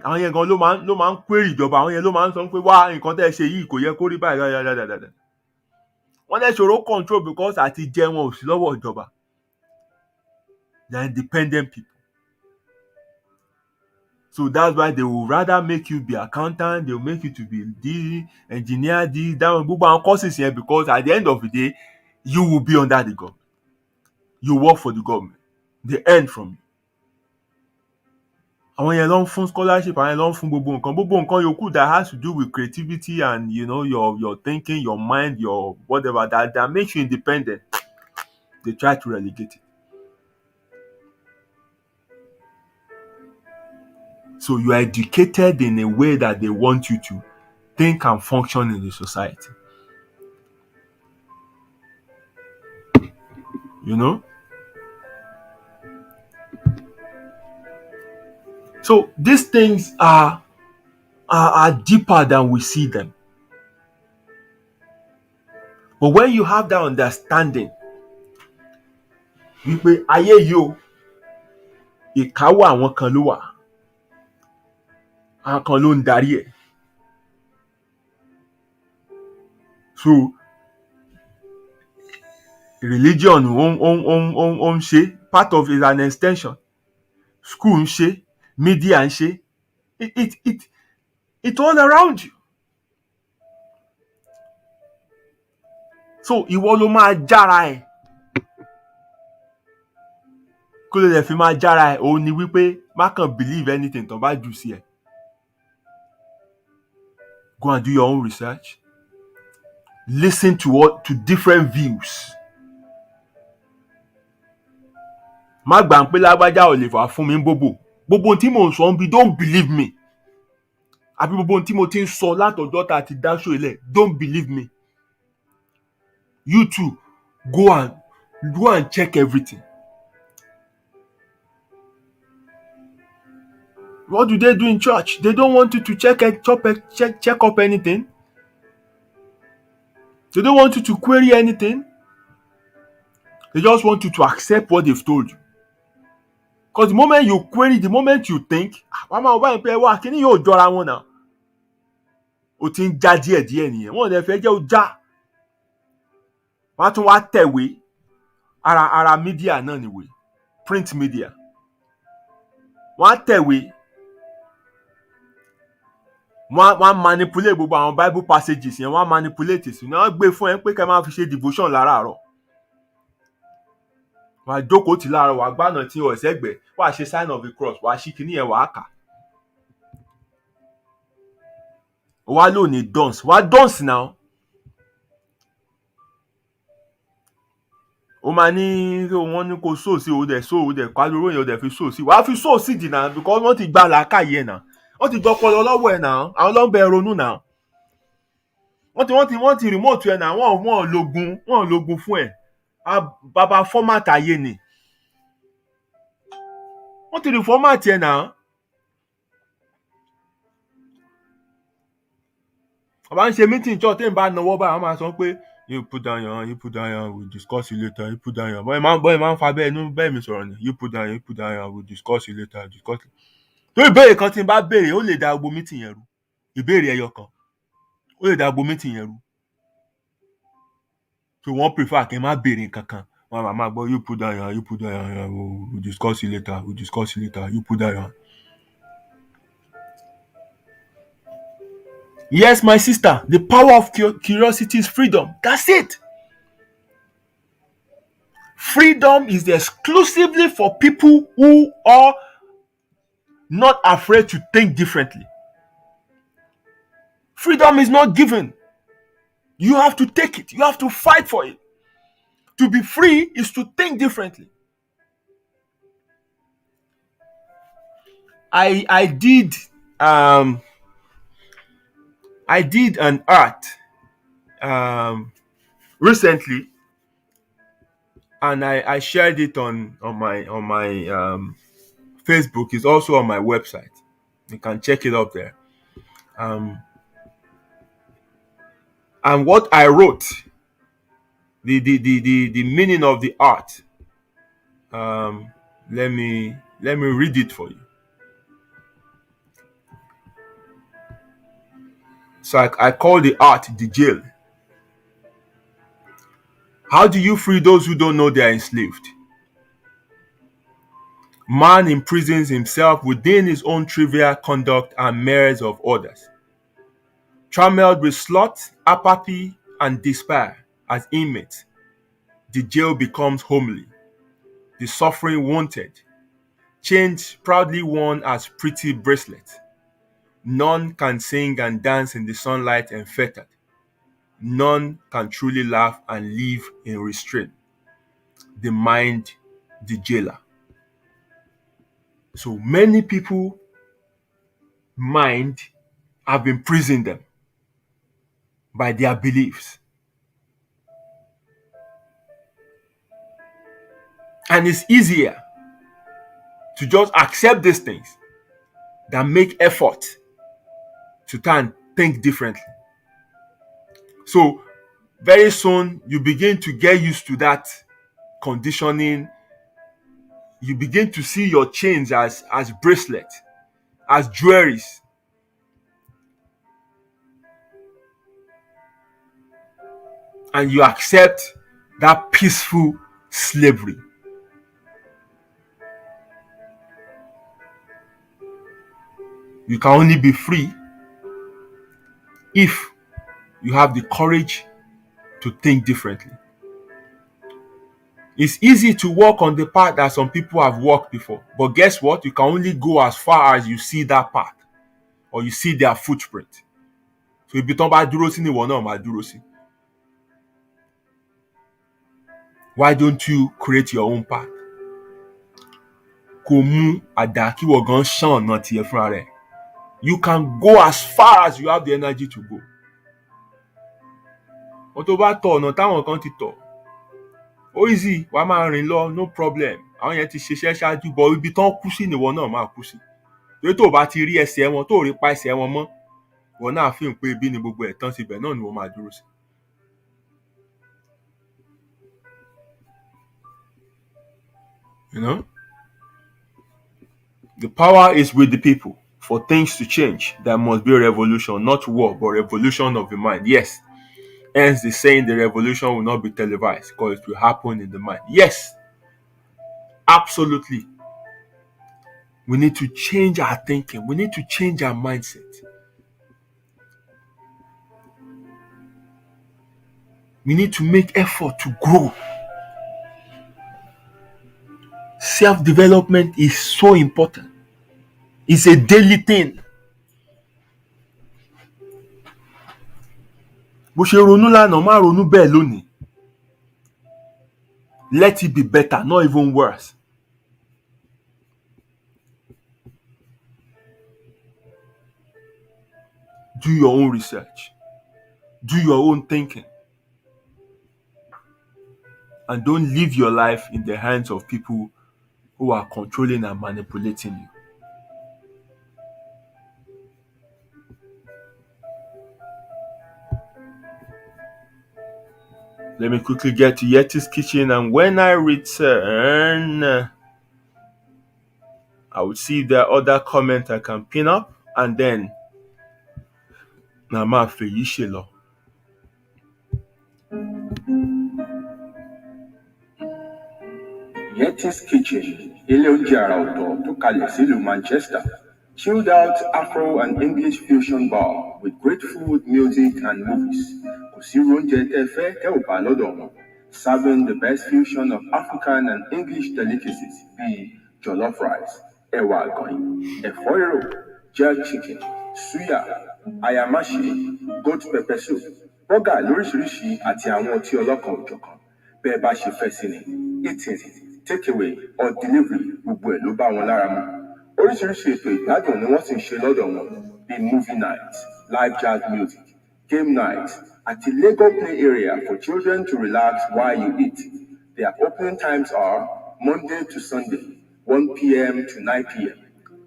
Speaker 2: Àwọn yẹn gan ló máa ń query ìjọba. Àwọn yẹn ló máa ń sọ pé wá nǹkan tẹ́ ẹ ṣe yìí kò yẹ kó rí báyìí. Wọ́n dẹ̀ ṣòro control because àti jẹ wọn ò sí lọ́wọ́ ìjọba. They are independent people. So that's why they will rather make you be accountant, they will make you to be the engineer, that one, gbogbo àwọn courses here, because at the end of the day, you will be under the government. You work for the government. They earn from you. Àwọn yẹn ló ń fún scholarship, àwọn yẹn ló ń fún gbogbo nǹkan yòókù that has to do with creativity and your thinking, your mind, your whatever that makes you independent. They try to relegate it. So you are educated in a way that they want you to think and function in the society. You know? So these things are deeper than we see them. But when you have that understanding, wípé ayé yìí o, ìkáwọ́ àwọn kan ló wà, àwọn kan ló ń darí ẹ̀. So religion ó ń ṣe, part of it is an extension. School ń ṣe, media ń ṣe. It's all around you. So ìwọ ló máa jára ẹ̀. Kó lè fi máa jára ẹ̀, òun ni wípé má kàn believe anything tó bá jù sí ẹ. Go and do your own research. Listen to different views. Má gbà pé lágbájá ò lè fà fún mi bóbò. Gbogbo tí mò ń sọ ń bí, don't believe me. Àbí gbogbo tí mo ti ń sọ látọjọ́ tá a ti dá show ilẹ̀, don't believe me. You too, go and check everything. What do they do in church? They don't want you to check up anything. They don't want you to query anything. They just want you to accept what they've told you. Because the moment you query, the moment you think, mama ọba yẹn pé wá kíní yóò jọra wọn náà. O ti ń já díẹ̀díẹ̀ nìyẹn. Wọ́n ò dẹ̀ fẹ́ jẹ́ o já. Wọ́n á tún wá tẹ̀wé. Ara media náà nìwé. Print media. Wọ́n á tẹ̀wé. Wọ́n manipulate gbogbo àwọn Bible passages yẹn. Wọ́n manipulate sí. Wọ́n gbé fún ẹ pé kẹ́ máa fi ṣe devotion láràárọ̀. Wàá jókòó tì láàárọ̀, wàá gbànà tí o ẹ̀sẹ̀gbẹ̀, wàá ṣe sign of the cross, wàá ṣí kíní yẹn wàá kà. Wàá lò ní dance, wàá dance now. O máa ní wọ́n ní kó sow sí o dẹ̀ kálóró yẹn o dẹ̀ fi sow sí. Wàá fi sow sí dìnnà because wọ́n ti gba làákàyè ẹ̀ náà. Wọ́n ti gbọ́ ọpọlọ lọ́wọ́ ẹ̀ náà. Àwọn ló ń bẹ ronú náà. Wọ́n ti remote ẹ̀ náà. Wọ́n lògùn fún ẹ̀. Bàbá format ayé ni. Wọ́n ti rí format ẹ̀ náà. Bàbá ń ṣe meeting church tí ń bá náwó báyìí, wọ́n máa sọ pé you put down your hand, we'll discuss it later, you put down your hand. Bọ́ẹ̀ máa ń fa bẹ́ẹ̀ inú bẹ́ẹ̀ mi sọ̀rọ̀ ni. You put down your hand, we'll discuss it later, Tó ìbéèrè kan tí n bá béèrè, ó lè da gbogbo meeting yẹn rú. Ìbéèrè ẹyọ kan. Ó lè da gbogbo meeting yẹn rú. So wọ́n prefer kí n má béèrè nǹkan kan. Wọ́n máa gbọ́ you put down your hand, we'll discuss it later, you put down your hand. Yes, my sister, the power of curiosity is freedom. That's it. Freedom is exclusively for people who are not afraid to think differently. Freedom is not given. You have to take it. You have to fight for it. To be free is to think differently. I did an art recently, and I shared it on my Facebook. It's also on my website. You can check it up there. And what I wrote, the meaning of the art. Let me read it for you. So I call the art the jail. How do you free those who don't know they are enslaved? Man imprisons himself within his own trivial conduct and merits of others. Trammeled with sloth, apathy, and despair as inmates, the jail becomes homely, the suffering wanted, chains proudly worn as pretty bracelets. None can sing and dance in the sunlight unfettered. None can truly laugh and live in restraint. The mind, the jailer. So many people mind have imprisoned them by their beliefs. And it's easier to just accept these things than make effort to try and think differently. So very soon you begin to get used to that conditioning. You begin to see your chains as bracelets, as jewelries. And you accept that peaceful slavery. You can only be free if you have the courage to think differently. It's easy to walk on the path that some people have walked before. But guess what? You can only go as far as you see that path or you see their footprint. So ibi tán bá dúró sí ni ìwọ náà máa dúró sí. Why don't you create your own path? Kò mú àdá kí wọ́n gan ṣàn ọ̀nà tiẹ̀ fúnra rẹ̀. You can go as far as you have the energy to go. Wọ́n tó bá tọ̀ ọ̀nà táwọn kan ti tọ̀. Ó easy, wàá máa rìn lọ, no problem. Àwọn yẹn ti ṣiṣẹ́ ṣáájú, but ibi tán kú sí nìwọ náà máa kú sí. Torí tó o bá ti rí ẹsẹ̀ wọn, tó o rí pa ẹsẹ̀ wọn mọ́, ìwọ náà fi hàn pé ibi ni gbogbo ẹ̀ tán síbẹ̀ náà ni wọ́n máa dúró sí. You know? The power is with the people. For things to change, there must be a revolution, not war, but revolution of the mind. Yes. Hence, the saying the revolution will not be televised because it will happen in the mind. Yes. Absolutely. We need to change our thinking. We need to change our mindset. We need to make effort to grow. Self-development is so important. It's a daily thing. Bó ṣe ronú lánàá, má ronú bẹ́ẹ̀ lónìí. Let it be better, not even worse. Do your own research. Do your own thinking. And don't live your life in the hands of people who are controlling and manipulating you. Let me quickly get to Yeti's kitchen, and when I return, I will see if there are other comments I can pin up, and then Nama Feyi Shelo.
Speaker 3: Yeti's Kitchen, ilé oúnjẹ àrà ọ̀tọ̀ tó kalẹ̀ sílùú Manchester. Chilled out Afro and English fusion bar with great food, music, and movies. Kò sí oúnjẹ tẹ́ fẹ́ tẹ́ ò bá lọ́dọ̀ wọn. Serving the best fusion of African and English delicacies bíi jollof rice, ẹ̀wà àgànyìn, ẹ̀fọ́ rírò, jerk chicken, suya, ayamaṣe, goat pepper soup, bọ́gà lóríṣiríṣi àti àwọn ọtí ọlọ́kan òjọ̀kan. Bẹ́ẹ̀ bá ṣe fẹ́ sí ni, eating, takeaway or delivery gbogbo ẹ̀ ló bá wọn lára mu. Oríṣiríṣi ètò ìgbádùn ni wọ́n sì ń ṣe lọ́dọ̀ wọn bíi movie night, live jazz music, game night, àti Lego play area for children to relax while you eat. Their opening times are Monday to Sunday, 1 p.m. to 9 p.m.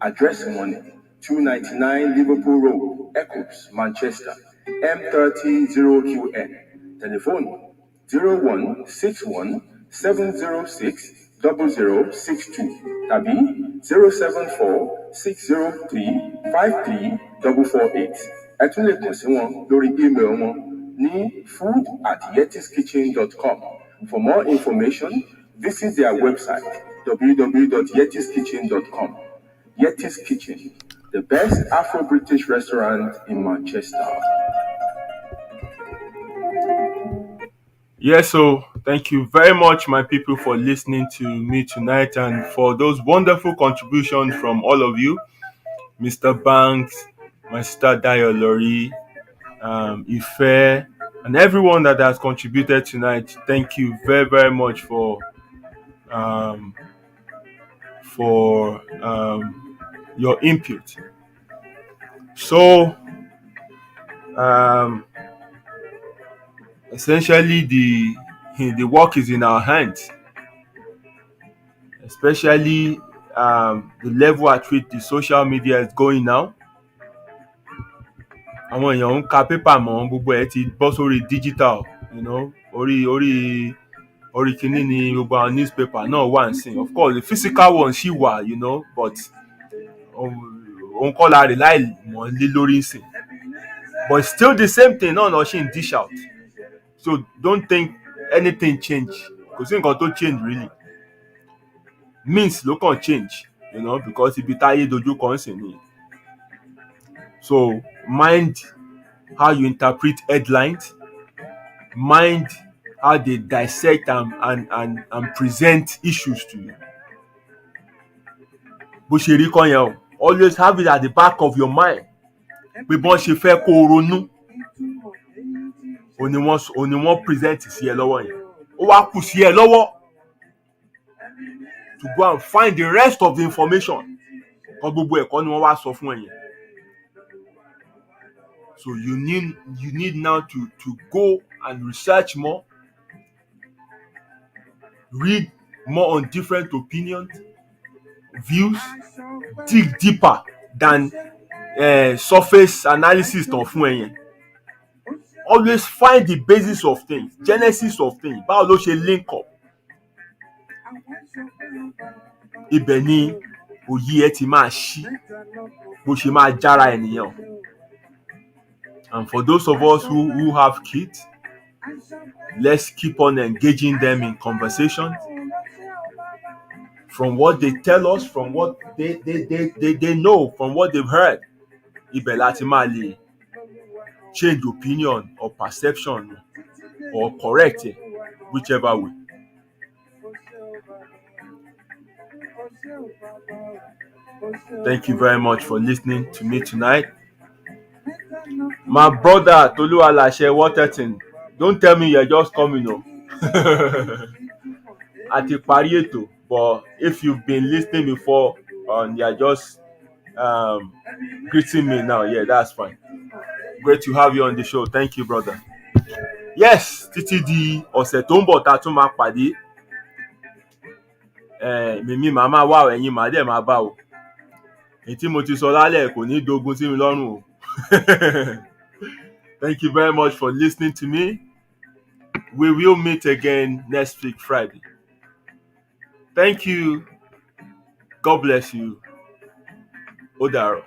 Speaker 3: Address money, 299 Liverpool Road, Eccles, Manchester, M300QN. Telephone 0161 706 0062 tàbí 074 603 53448. Ẹ tún lè kàn sí wọn lórí email wọn ní food@yetiskitchen.com. For more information, visit their website www.yetiskitchen.com. Yeti's Kitchen, the best Afro-British restaurant in Manchester.
Speaker 2: Yes, so thank you very much, my people, for listening to me tonight and for those wonderful contributions from all of you. Mr. Banks, my sister Dayo Lori, Ife, and everyone that has contributed tonight. Thank you very, very much for your input. So, essentially, the work is in our hands, especially the level at which the social media is going now. Àwọn èèyàn ń ka pépà mọ́, gbogbo ẹ̀ ti bọ́ sórí digital, you know, orí kìíní ni gbogbo àwọn newspaper náà wà nísìn. Of course, the physical one ṣì wà, you know, but òun kọ́ la rely mọ́ lé lórí nísìn. But it's still the same thing náà lọ ṣì ń dish out. So don't think anything change. Kò sí nǹkan tó change really. Means ló kàn change, you know, because ibi táyé dojú kan sí ni. So mind how you interpret headlines. Mind how they dissect and present issues to you. Bó ṣe rí kọ́ yẹn o, always have it at the back of your mind pé bọ́n ṣe fẹ́ kó o ronú òun ni wọ́n present sí ẹ lọ́wọ́ yẹn. Ó wá kù sí ẹ lọ́wọ́ to go and find the rest of the information. Kọ́ gbogbo ẹ̀kọ́ ni wọ́n wá sọ fún ẹ yẹn. So you need now to go and research more, read more on different opinions, views, dig deeper than surface analysis tán fún ẹ yẹn. Always find the basis of things, genesis of things. Báwo ló ṣe link up? Ibẹ̀ ni òye ẹ ti máa ṣí bó ṣe máa jára ènìyàn. And for those of us who have kids, let's keep on engaging them in conversations. From what they tell us, from what they know, from what they've heard. Ibẹ̀ láti máa lè change opinion or perception or correct it, whichever way. Thank you very much for listening to me tonight. My brother Toluwalashe Waterton, don't tell me you're just coming home. Àti parí ètò, but if you've been listening before and you're just greeting me now, yeah, that's fine. Great to have you on the show. Thank you, brother. Yes, títí di ọ̀sẹ̀ tó ń bọ̀ tá tún máa pàdé. Mímí màá máa wá ẹ̀yin màá dẹ̀ máa bá o. Èyí tí mo ti sọ lálẹ́ kò ní dogun sí mi lọ́rùn o. Thank you very much for listening to me. We will meet again next week, Friday. Thank you. God bless you. Ó dàárọ̀.